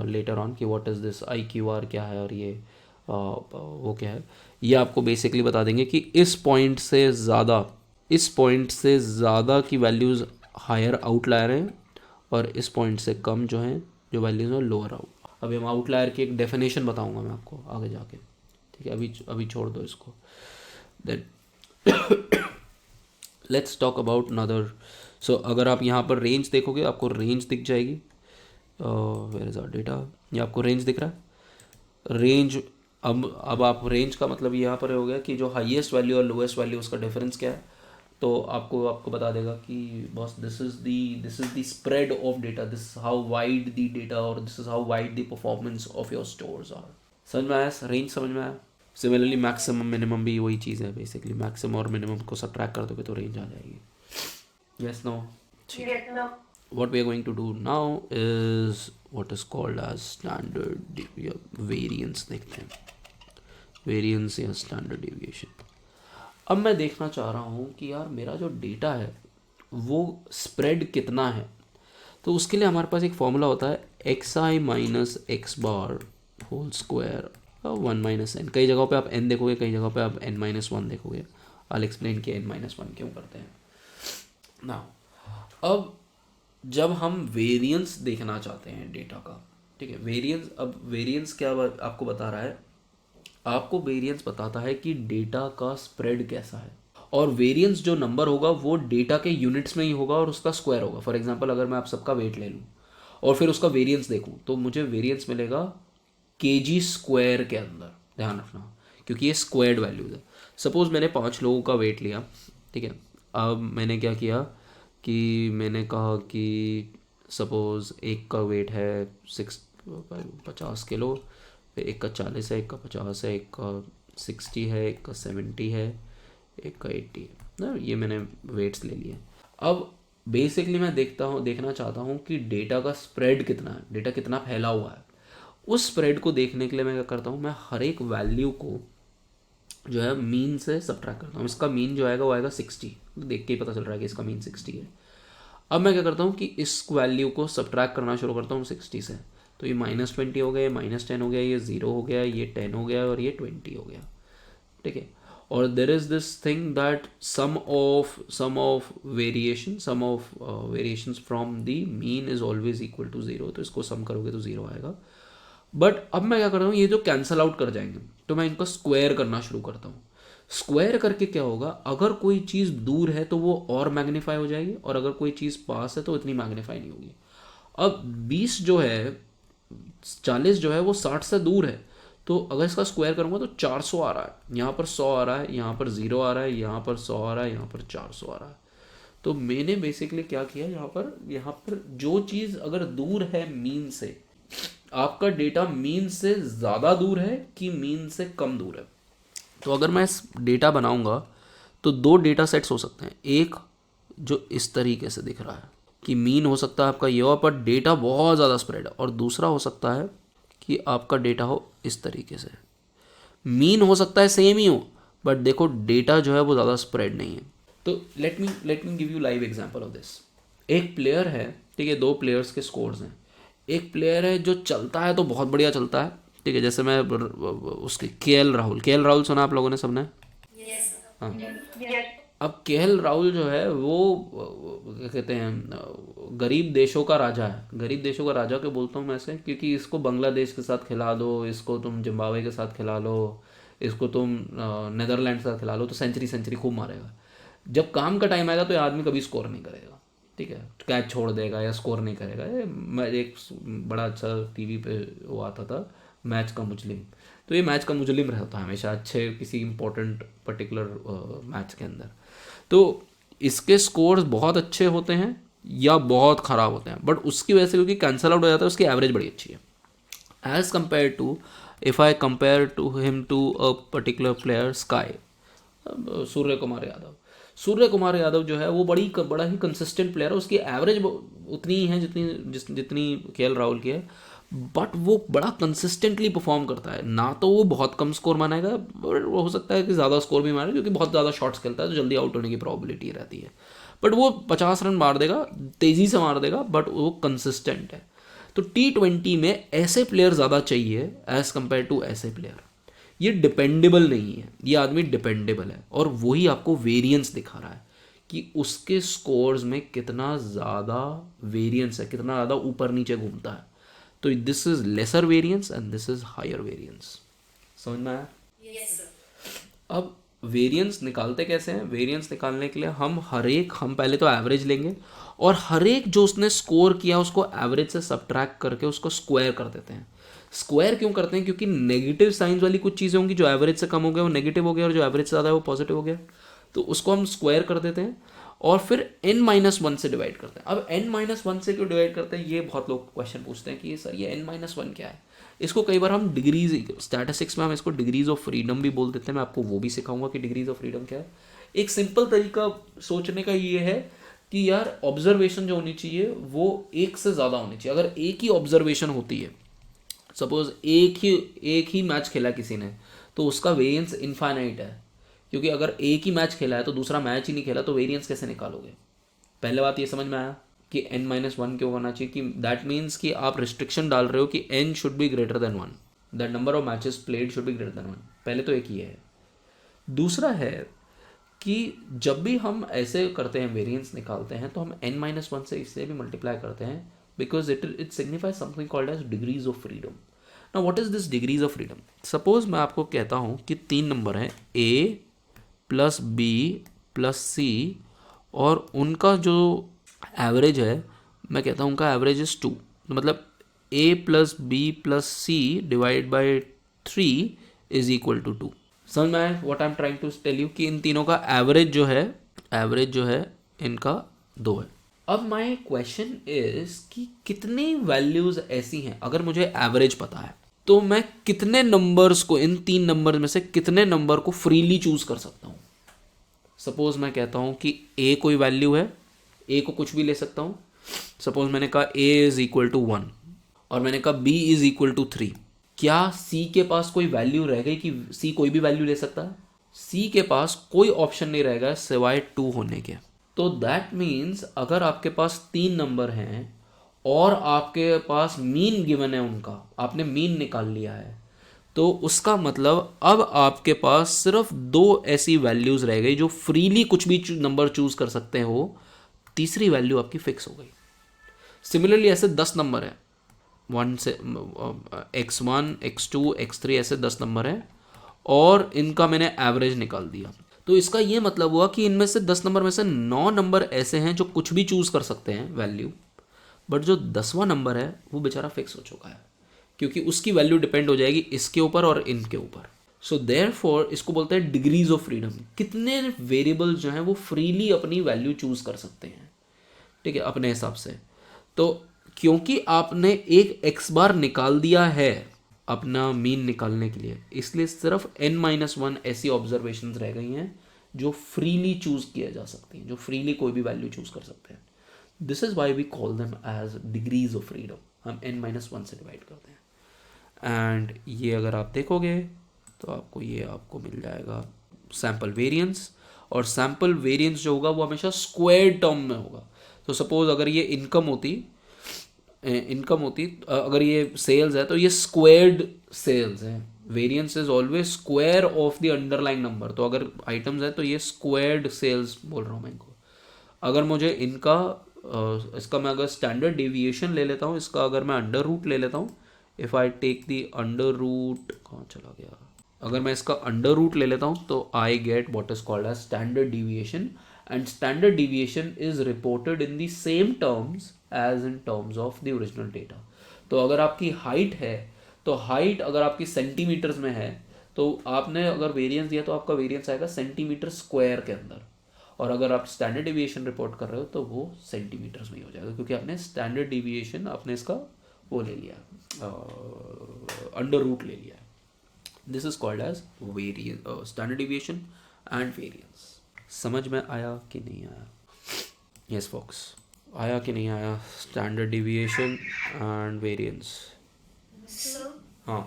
later on कि व्हाट इज़ दिस IQR क्या है और ये वो क्या है। ये आपको बेसिकली बता देंगे कि इस पॉइंट से ज़्यादा की वैल्यूज़ हायर आउटलायर हैं और इस पॉइंट से कम जो हैं जो वैल्यूज़ हैं लोअर आउट। अभी हम आउटलायर की एक डेफिनेशन बताऊंगा मैं आपको आगे जाके, ठीक है। अभी छोड़ दो इसको। Then let's talk about another. So अगर आप यहाँ पर रेंज देखोगे आपको रेंज दिख जाएगी। वेयर इज आवर डेटा, ये आपको रेंज दिख रहा है। रेंज अब आप रेंज का मतलब यहाँ पर हो गया कि जो हाईएस्ट वैल्यू और लोएस्ट वैल्यू उसका डिफरेंस क्या है। तो आपको बता देगा कि बस this is the spread of data, this how wide the data और this is how wide the performance of your stores are. समझ में आया? रेंज समझ में आया? सिमिलरली मैक्सिमम मिनिमम भी वही चीज़ है बेसिकली। मैक्सिमम और मिनिमम को सब्ट्रैक्ट कर दोगे तो रेंज आ जाएगी। Yes no? what we are going to do now is what is called as standard variance देखते हैं, वेरिएंस या स्टैंडर्ड डेविएशन। अब मैं देखना चाह रहा हूँ कि यार मेरा जो डेटा है वो स्प्रेड कितना है। तो उसके लिए हमारे पास एक फॉर्मूला होता है x i minus x bar whole square 1 minus n. कई जगहों पे आप एन देखोगे, कई जगहों पे आप एन माइनस वन देखोगे। आई एक्सप्लेन कि एन माइनस वन क्यों करते हैं ना। अब जब हम वेरिएंस देखना चाहते हैं डेटा का, ठीक है, वेरिएंस, अब वेरिएंस क्या आपको बता रहा है, आपको वेरिएंस बताता है कि डेटा का स्प्रेड कैसा है। और वेरिएंस जो नंबर होगा वो डेटा के यूनिट्स में ही होगा और उसका स्क्वायर होगा। फॉर एग्जांपल अगर मैं आप सबका वेट ले लूँ और फिर उसका वेरिएंस देखूँ तो मुझे वेरिएंस मिलेगा केजी स्क्वायर के अंदर, ध्यान रखना, क्योंकि ये स्क्वायर्ड वैल्यूज है। सपोज मैंने 5 लोगों का वेट लिया, ठीक है। अब मैंने क्या किया कि मैंने कहा कि सपोज एक का वेट है 50 किलो, एक का 40 है, एक का 50 है, एक का 60 है, एक का 70 है, एक का 80 है ना। ये मैंने वेट्स ले लिए। अब बेसिकली मैं देखना चाहता हूँ कि डेटा का स्प्रेड कितना है, डेटा कितना फैला हुआ है। उस स्प्रेड को देखने के लिए मैं क्या करता हूँ, मैं हर एक वैल्यू को जो है मीन से सब्ट्रैक्ट करता हूँ। इसका मीन जो आएगा वो आएगा 60, देख के ही पता चल रहा है कि इसका मीन 60 है। अब मैं क्या करता हूँ कि इस वैल्यू को सब्ट्रैक्ट करना शुरू करता हूँ 60 से। तो ये -20 हो गया, -10 हो गया, ये 0 हो गया, ये 10 हो गया और ये 20 हो गया, ठीक है। और there is this thing that sum of variations from the mean is always equal to 0। तो इसको सम करोगे तो 0 आएगा। बट अब मैं क्या करता हूँ, ये जो कैंसल आउट कर जाएंगे तो मैं इनको स्क्वायर करना शुरू करता हूँ। स्क्वायर करके क्या होगा, अगर कोई चीज़ दूर है तो वो और मैग्नीफाई हो जाएगी और अगर कोई चीज़ पास है तो इतनी मैग्नीफाई नहीं होगी। अब 20 जो है 40 जो है वो 60 से दूर है, तो अगर इसका स्क्वायर करूँगा तो 400 आ रहा है, यहाँ पर 100 आ रहा है, यहाँ पर 0 आ रहा है, यहाँ पर 100 आ रहा है, यहाँ पर 400 आ रहा है। तो मैंने बेसिकली क्या किया, यहाँ पर जो चीज़ अगर दूर है मीन से, आपका डेटा मीन से ज़्यादा दूर है कि मीन से कम दूर है। तो अगर मैं इस डेटा बनाऊंगा तो 2 डेटा सेट्स हो सकते हैं। एक जो इस तरीके से दिख रहा है कि मीन हो सकता है आपका ये हो पर डेटा बहुत ज़्यादा स्प्रेड है, और दूसरा हो सकता है कि आपका डेटा हो इस तरीके से। मीन हो सकता है सेम ही हो बट देखो डेटा जो है वो ज़्यादा स्प्रेड नहीं है। तो let me give you live example of this. एक प्लेयर है, ठीक है, 2 प्लेयर्स के स्कोर्स हैं। एक प्लेयर है जो चलता है तो बहुत बढ़िया चलता है, ठीक है, जैसे मैं उसके केएल राहुल सुना आप लोगों ने, सबने? हाँ। अब केएल राहुल जो है वो क्या कहते हैं, गरीब देशों का राजा है। गरीब देशों का राजा क्यों बोलता हूँ मैं ऐसे, क्योंकि इसको बांग्लादेश के साथ खिला दो, इसको तुम जिम्बाब्वे के साथ खिला लो, इसको तुम नीदरलैंड के साथ खिला लो तो सेंचुरी खूब मारेगा। जब काम का टाइम आएगा तो ये आदमी कभी स्कोर नहीं करेगा, ठीक है, कैच छोड़ देगा या स्कोर नहीं करेगा। मैं एक बड़ा अच्छा टीवी पे वो आता था, मैच का मुजलिम। तो ये मैच का मुजलिम रहता है हमेशा अच्छे किसी इंपॉर्टेंट पर्टिकुलर मैच के अंदर। तो इसके स्कोर्स बहुत अच्छे होते हैं या बहुत ख़राब होते हैं, बट उसकी वजह से क्योंकि कैंसल आउट हो जाता है उसकी एवरेज बड़ी अच्छी है as compare to if I compare to him to a particular player Sky, Surya Kumar Yadav जो है वो बड़ा ही कंसिस्टेंट प्लेयर है। उसकी एवरेज उतनी ही है जितनी केएल राहुल की है, बट वो बड़ा कंसिस्टेंटली परफॉर्म करता है। ना तो वो बहुत कम स्कोर मानेगा और हो सकता है कि ज़्यादा स्कोर भी मारे, क्योंकि बहुत ज़्यादा शॉट्स खेलता है तो जल्दी आउट होने की प्रॉबिलिटी रहती है। बट वो 50 रन मार देगा, तेज़ी से मार देगा, बट वो कंसिस्टेंट है। तो T20 में ऐसे प्लेयर ज़्यादा चाहिए एज़ कम्पेयर टू ऐसे प्लेयर। ये डिपेंडेबल नहीं है, ये आदमी डिपेंडेबल है, और वही आपको वेरिएंस दिखा रहा है कि उसके स्कोर्स में कितना ज़्यादा वेरिएंस है, कितना ज़्यादा ऊपर नीचे घूमता है। तो this is lesser variance and this is higher variance. समझ में आया? Yes sir. अब वेरिएंस निकालते कैसे हैं? वेरिएंस निकालने के लिए हम पहले तो एवरेज लेंगे और हर एक जो उसने स्कोर किया उसको एवरेज से सब्ट्रैक्ट करके उसको स्क्वायर कर देते हैं। स्क्वायर क्यों करते हैं? क्योंकि नेगेटिव साइंस वाली कुछ चीज़ें होंगी, जो एवरेज से कम हो गया वो नेगेटिव हो गया और जो एवरेज से ज़्यादा है वो पॉजिटिव हो गया। तो उसको हम स्क्वायर कर देते हैं और फिर n-1 से डिवाइड करते हैं। अब n-1 से क्यों डिवाइड करते हैं, ये बहुत लोग क्वेश्चन पूछते हैं कि सर ये n-1 क्या है। इसको कई बार हम डिग्रीज, स्टैटिस्टिक्स में हम इसको डिग्रीज ऑफ फ्रीडम भी बोल देते हैं। मैं आपको वो भी सिखाऊंगा कि डिग्रीज ऑफ फ्रीडम क्या है। एक सिंपल तरीका सोचने का ये है कि यार ऑब्जर्वेशन जो होनी चाहिए वो एक से ज़्यादा होनी चाहिए। अगर एक ही ऑब्जर्वेशन होती है, सपोज एक ही मैच खेला किसी ने, तो उसका वेरिएंस इनफाइनाइट है, क्योंकि अगर एक ही मैच खेला है तो दूसरा मैच ही नहीं खेला, तो वेरिएंस कैसे निकालोगे? पहले बात ये समझ में आया कि n-1 क्यों होना चाहिए, कि दैट मीन्स कि आप रिस्ट्रिक्शन डाल रहे हो कि n should be greater than 1, that number of matches played should be greater than 1। पहले तो एक ही है। दूसरा है कि जब भी हम ऐसे करते हैं, वेरिएंस निकालते हैं, तो हम n-1 से इससे भी मल्टीप्लाई करते हैं, because it signifies something called as degrees of freedom. Now what is this degrees of freedom? Suppose मैं आपको कहता हूँ कि 3 नंबर हैं a plus B plus C, और उनका जो एवरेज है, मैं कहता हूँ उनका एवरेज इज 2, तो मतलब a plus B plus C divide by 3 is equal to 2। समझ में आया what I am trying to tell you, कि इन तीनों का एवरेज जो है इनका 2 है। अब माय क्वेश्चन इज कि कितनी वैल्यूज ऐसी हैं, अगर मुझे एवरेज पता है तो मैं कितने नंबर्स को, इन 3 नंबर में से कितने नंबर को फ्रीली चूज कर सकता हूँ। सपोज मैं कहता हूँ कि a कोई वैल्यू है, a को कुछ भी ले सकता हूँ। सपोज मैंने कहा a इज इक्वल टू 1 और मैंने कहा b इज इक्वल टू 3। क्या c के पास कोई वैल्यू रह गई कि c कोई भी वैल्यू ले सकता है? c के पास कोई ऑप्शन नहीं रहेगा सिवाय 2 होने के। तो दैट मीन्स अगर आपके पास 3 नंबर हैं और आपके पास मीन गिवन है उनका, आपने मीन निकाल लिया है, तो उसका मतलब अब आपके पास सिर्फ 2 ऐसी वैल्यूज रह गई जो फ्रीली कुछ भी नंबर चूज कर सकते हो, तीसरी वैल्यू आपकी फिक्स हो गई। सिमिलरली ऐसे 10 नंबर है, 1 से x1 x2 x3 ऐसे 10 नंबर है, और इनका मैंने एवरेज निकाल दिया। तो इसका ये मतलब हुआ कि इनमें से 10 नंबर में से 9 नंबर ऐसे हैं जो कुछ भी चूज कर सकते हैं वैल्यू, बट जो 10वां नंबर है वो बेचारा फिक्स हो चुका है, क्योंकि उसकी वैल्यू डिपेंड हो जाएगी इसके ऊपर और इनके ऊपर। सो देयरफॉर इसको बोलते हैं डिग्रीज ऑफ फ्रीडम। कितने वेरिएबल जो हैं वो फ्रीली अपनी वैल्यू चूज कर सकते हैं, ठीक है, अपने हिसाब से। तो क्योंकि आपने एक x बार निकाल दिया है अपना मीन निकालने के लिए, इसलिए सिर्फ n-1 ऐसी ऑब्जर्वेशंस रह गई हैं जो फ्रीली चूज किया जा सकती हैं, जो फ्रीली कोई भी वैल्यू चूज कर सकते हैं। This is why we call them as degrees of freedom. हम n-1 से डिवाइड करते हैं। एंड ये अगर आप देखोगे तो आपको मिल जाएगा सैम्पल वेरिएंस, और सैम्पल वेरिएंस जो होगा वो हमेशा स्क्वायर टर्म में होगा। तो सपोज अगर ये इनकम होती अगर ये सेल्स है तो ये स्क्वायर्ड सेल्स है। Variance is always square of the underlying number. तो अगर आइटम्स है तो ये स्क्वायर्ड सेल्स बोल रहा हूँ मैं इनको। अगर मुझे इसका मैं अगर स्टैंडर्ड डेविएशन ले लेता हूँ, इसका अगर मैं अंडर रूट ले लेता हूँ, if I take the under root, कहाँ चला गया, अगर मैं इसका अंडर रूट ले लेता हूँ तो I get what is called as standard deviation, and standard deviation is reported in the same terms as in terms of the original data. तो अगर आपकी हाइट है तो हाइट अगर आपकी सेंटीमीटर्स में है तो आपने अगर वेरिएंस दिया तो आपका वेरिएंस आएगा सेंटीमीटर स्क्वायर के अंदर, और अगर आप स्टैंडर्ड डेविएशन रिपोर्ट कर रहे हो तो वो सेंटीमीटर्स में ही हो जाएगा, क्योंकि आपने स्टैंडर्ड डेविएशन आपने इसका वो ले लिया, अंडर रूट ले लिया। This is called as variance, standard deviation and variance. समझ में आया कि नहीं आया? यस फॉक्स, आया कि नहीं आया? Standard deviation and variance. So, हाँ,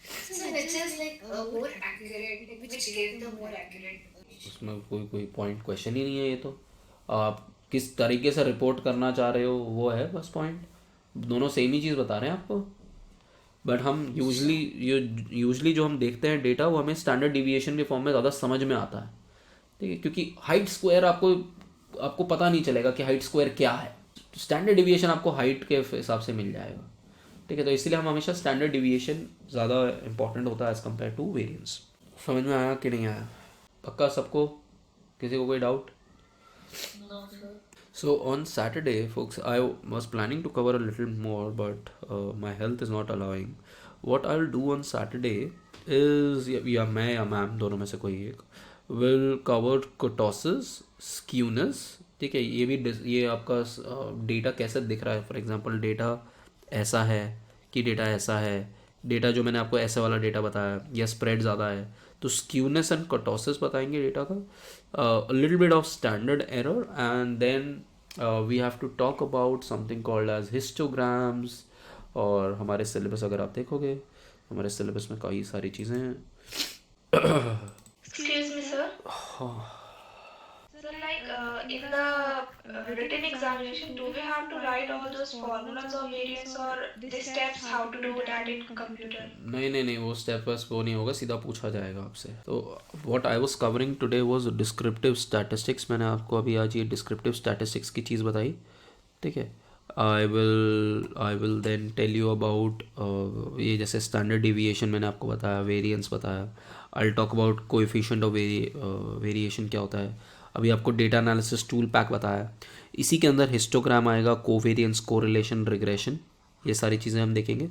which is like more accurate, like which gave the more accurate. उसमें कोई पॉइंट क्वेश्चन ही नहीं है। ये तो आप किस तरीके से रिपोर्ट करना चाह रहे हो वो है बस पॉइंट। दोनों सेम ही चीज़ बता रहे हैं आपको, बट हम यूजली जो हम देखते हैं डेटा वो हमें स्टैंडर्ड डिविएशन के फॉर्म में ज़्यादा समझ में आता है, ठीक है, क्योंकि हाइट स्क्वायर आपको पता नहीं चलेगा कि हाइट स्क्वायर क्या है। स्टैंडर्ड डिविएशन आपको हाइट के हिसाब से मिल जाएगा, ठीक है। तो इसलिए हम हमेशा स्टैंडर्ड डिविएशन ज़्यादा इंपॉर्टेंट होता है एज़ कम्पेयर टू वेरिएंस। समझ में आया कि नहीं आया? पक्का सबको? किसी को कोई doubt? So on Saturday, folks, I was planning to cover a little more, but my health is not allowing. What I'll do on Saturday is, या मैं या मैम दोनों में से कोई एक will cover kurtosis, skewness, ठीक है। ये आपका डेटा कैसे दिख रहा है। फॉर एग्जांपल डेटा ऐसा है कि डेटा ऐसा है, डेटा जो मैंने आपको ऐसे वाला डेटा बताया या स्प्रेड ज़्यादा है, तो स्क्यूनेस एंड कर्टोसिस बताएंगे डेटा का, little bit of standard error, and then we have to talk about something called as histograms. और हमारे सिलेबस अगर आप देखोगे, हमारे सिलेबस में कई सारी चीज़ें हैं. Excuse me, sir. So, like in the written examination, do we have to write all those formulas or variants or the steps how to do that in computer? नहीं, वो स्टेप बस वो नहीं होगा, सीधा पूछा जाएगा आपसे. तो what I was covering today was descriptive statistics. मैंने आपको अभी आज ये डिस्क्रिप्टिव स्टैटिस्टिक्स की चीज़ बताई, ठीक है. I will then tell you about ये जैसे स्टैंडर्ड डिविएशन मैंने आपको बताया, वेरिएंस बताया. I talk about coefficient of variation क्या होता है. अभी आपको डेटा एनालिसिस टूल पैक बताया. इसी के अंदर हिस्टोग्राम आएगा, कोवेरियंस, कोरिलेशन, रिग्रेशन, ये सारी चीज़ें हम देखेंगे.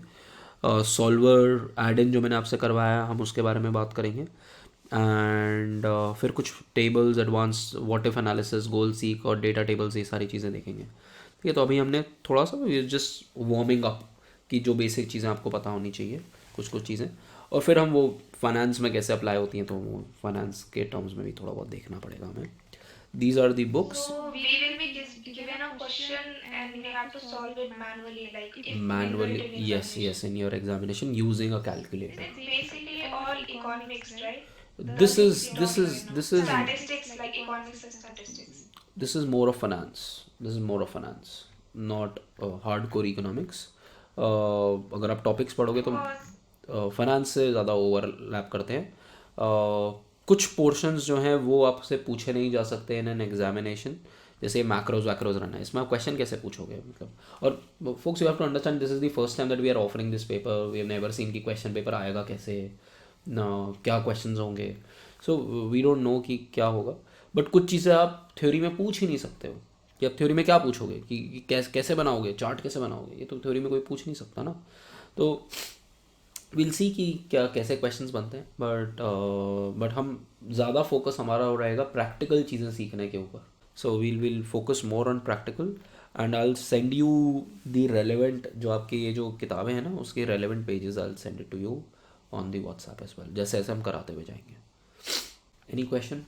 सॉल्वर एड इन जो मैंने आपसे करवाया, हम उसके बारे में बात करेंगे. एंड फिर कुछ tables, advance what if analysis, goal seek और डेटा टेबल्स, ये सारी चीज़ें देखेंगे. ठीक है. तो अभी हमने थोड़ा सा जस्ट वार्मिंग अप की जो बेसिक चीज़ें आपको पता होनी चाहिए, कुछ चीज़ें. और फिर हम वो फाइनेंस में कैसे अप्लाई होती हैं, तो वो फाइनेंस के टर्म्स में भी थोड़ा बहुत देखना पड़ेगा हमें. These are the books. So we will be given a question and we have to solve it manually, like if Manually, in written yes, examination. in your examination using a calculator. Is it basically all economics, right? This is Statistics, like economics and statistics. this is more of finance. This is more of finance, not hardcore economics. अगर आप topics पढ़ोगे तो finance से ज़्यादा overlap करते हैं. कुछ portions जो हैं वो आपसे पूछे नहीं जा सकते इन एन एग्जामिनेशन, जैसे मैक्रोज वैक्रोज रहना है. इसमें आप क्वेश्चन कैसे पूछोगे, मतलब. और folks you have to understand this is the first time that we are offering this paper. We have never seen कि क्वेश्चन पेपर आएगा कैसे, क्या क्वेश्चंस होंगे. सो वी डोंट नो कि क्या होगा. बट कुछ चीज़ें आप थ्योरी में पूछ ही नहीं सकते हो कि आप थ्योरी में क्या पूछोगे, कि कैसे बनाओगे, चार्ट कैसे बनाओगे. ये तो थ्योरी में कोई पूछ नहीं सकता ना. तो विल सी कि क्या कैसे क्वेश्चंस बनते हैं. बट हम ज़्यादा फोकस हमारा हो रहेगा प्रैक्टिकल चीज़ें सीखने के ऊपर. So will focus more on practical and I will send you the relevant, जो आपकी ये जो किताबें हैं ना, उसके relevant pages I will send it to you on the WhatsApp as well, जैसे हम कराते हुए जाएंगे. Any question.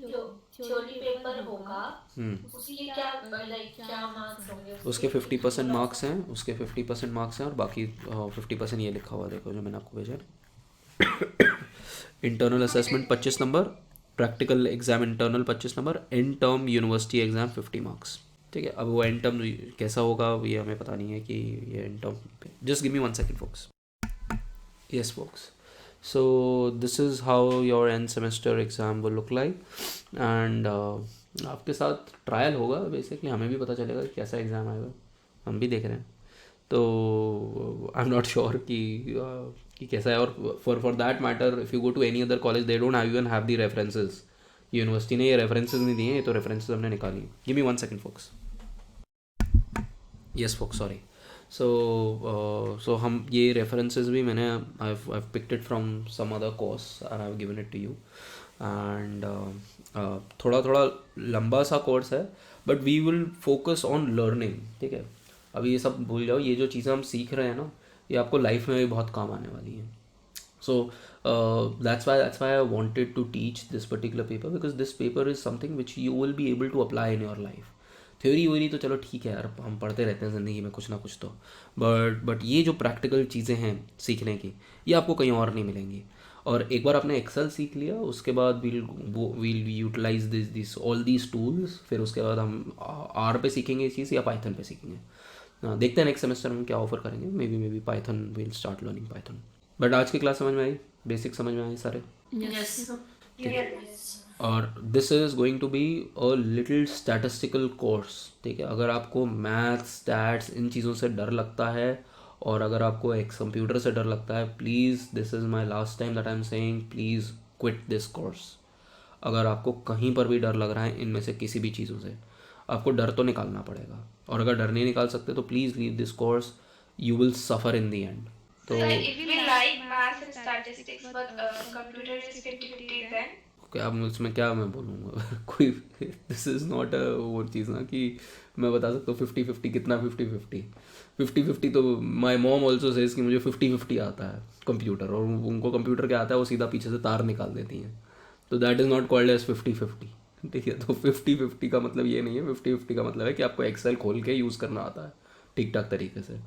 जो थ्योरी पेपर होगा उसके क्या मार्क्स होंगे? उसके 50% मार्क्स हैं, और बाकी 50% ये लिखा हुआ देखो जो मैंने आपको भेजा. Internal assessment 25 number, practical exam internal 25 number, and term university exam 50 marks. ठीक है. अब वो एंड टर्म कैसा होगा ये हमें पता नहीं है कि ये एंड टर्म पे. Just give me 1 second folks. Yes folks. So this is how your end semester exam will look like. And आपके साथ ट्रायल होगा बेसिकली, हमें भी पता चलेगा कि कैसा एग्ज़ाम आएगा, हम भी देख रहे हैं. तो आई एम नॉट श्योर कि कैसा है. और for that matter if you go to any other college they don't even have the references. University ने ये रेफरेंसेस नहीं दिए, ये तो रेफरेंसेस हमने निकाली. Give me 1 second folks. Yes folks, sorry. So हम ये रेफरेंसेस भी मैंने I picked it from some other course I have given it to you. And थोड़ा लंबा सा कोर्स है, but we will focus on learning. ठीक है. अभी ये सब भूल जाओ, ये जो चीज़ें हम सीख रहे हैं ना, ये आपको लाइफ में भी बहुत काम आने वाली हैं. So that's why I wanted to teach this particular paper, because this paper is something which you will be able to apply in your life. Theory तो चलो ठीक है यार, हम पढ़ते रहते हैं ज़िंदगी में कुछ ना कुछ तो, बट ये जो प्रैक्टिकल चीज़ें हैं सीखने की, ये आपको कहीं और नहीं मिलेंगी. और एक बार आपने एक्सेल सीख लिया, उसके बाद we'll utilize this all these tools. फिर उसके बाद हम आर पे सीखेंगे इस चीज़, या पाइथन पे सीखेंगे. देखते हैं नेक्स्ट सेमेस्टर में क्या ऑफर करेंगे. May be Python, will start learning Python. But आज की क्लास समझ में आई, बेसिक समझ में आई सारे. और this is going to be a little statistical course. ठीक है. अगर आपको मैथ्स, स्टैट्स, इन चीज़ों से डर लगता है, और अगर आपको एक कंप्यूटर से डर लगता है, please, this is my last time that I am saying, please quit this course. अगर आपको कहीं पर भी डर लग रहा है इनमें से किसी भी चीज़ों से, आपको डर तो निकालना पड़ेगा. और अगर डर नहीं निकाल सकते तो please leave this course. You will suffer in the and. तो If we like maths and statistics, but computer is 50-50, then क्या उसमें क्या मैं बोलूँगा. कोई दिस इज़ नॉट वो चीज़ ना कि मैं बता सकता हूँ 50-50 कितना. 50-50 तो माई मॉम ऑल्सो सेज कि मुझे 50-50 आता है कंप्यूटर, और उनको कंप्यूटर क्या आता है, वो सीधा पीछे से तार निकाल देती हैं. तो that is not called as 50-50. ठीक है, तो 50-50 का मतलब ये नहीं है, 50-50 का मतलब है कि आपको एक्सेल खोल के यूज़ करना आता है ठीक ठाक तरीके से,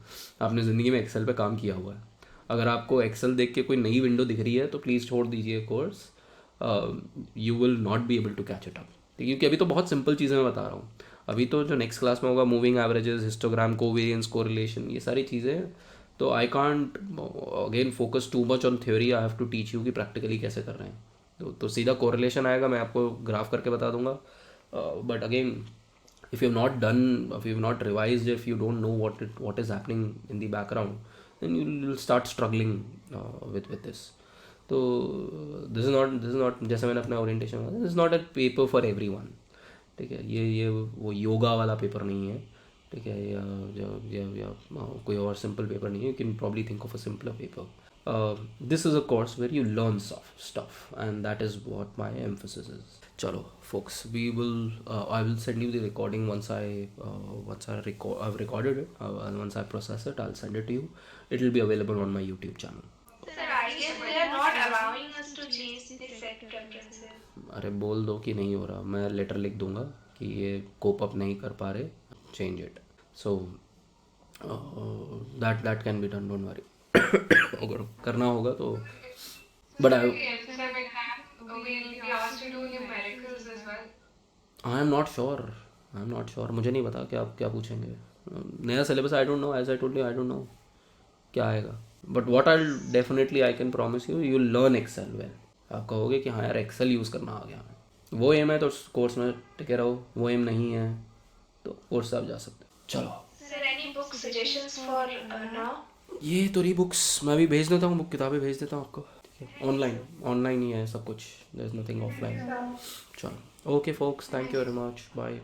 आपने ज़िंदगी में एक्सेल पे काम किया हुआ है। अगर आपको एक्सेल देख के कोई नई विंडो दिख रही है तो प्लीज़ छोड़ दीजिए course, you will not be able to catch it up, क्योंकि अभी तो बहुत सिंपल चीज़ें मैं बता रहा हूँ। अभी तो जो नेक्स्ट क्लास में होगा moving averages, histogram, covariance, correlation, ये सारी चीज़ें, तो I can't again focus too much on theory, I have to teach you कि प्रैक्टिकली कैसे कर रहे हैं। तो सीधा कोरिलेशन आएगा, मैं आपको ग्राफ करके बता दूंगा, but again if you've not done, if you've not revised, if you don't know what is happening in the background, then you'll start struggling with this. तो this is not जैसे मैंने अपना ओरिएंटेशन में बताया, this is not a paper for everyone, ठीक है। ये वो योगा वाला पेपर नहीं है, ठीक है, या कोई और सिंपल पेपर नहीं है। You can probably think of a simpler paper. This is a course where you learn stuff, and that is what my emphasis is. Chalo, folks, I will send you the recording once I've recorded it, and once I process it, I'll send it to you. It will be available on my YouTube channel. Sir, I guess they are not allowing us to change the set preferences. अरे बोल दो कि नहीं हो रहा, मैं letter लिख दूंगा कि ये कोप अप नहीं कर पा रहे, change it. So that can be done, don't worry. अगर करना होगा तो, but I am not sure, मुझे नहीं पता क्या पूछेंगे. नया syllabus I don't know, as I told you I don't know क्या आएगा, but what I can promise you, you learn Excel well. आप कहोगे कि हाँ यार एक्सेल यूज़ करना आ गया, वो एम है तो कोर्स में टिके रहो, वो एम नहीं है तो कोर्स से आप जा सकते हो. चलो, Sir, any book suggestions for now? ये तो री बुक्स मैं भी भेज देता हूँ, बुक किताबें भेज देता हूँ आपको, ठीक है. ऑनलाइन ही है सब कुछ, देयर इज नथिंग ऑफलाइन. चलो, okay folks, thank you very much, bye.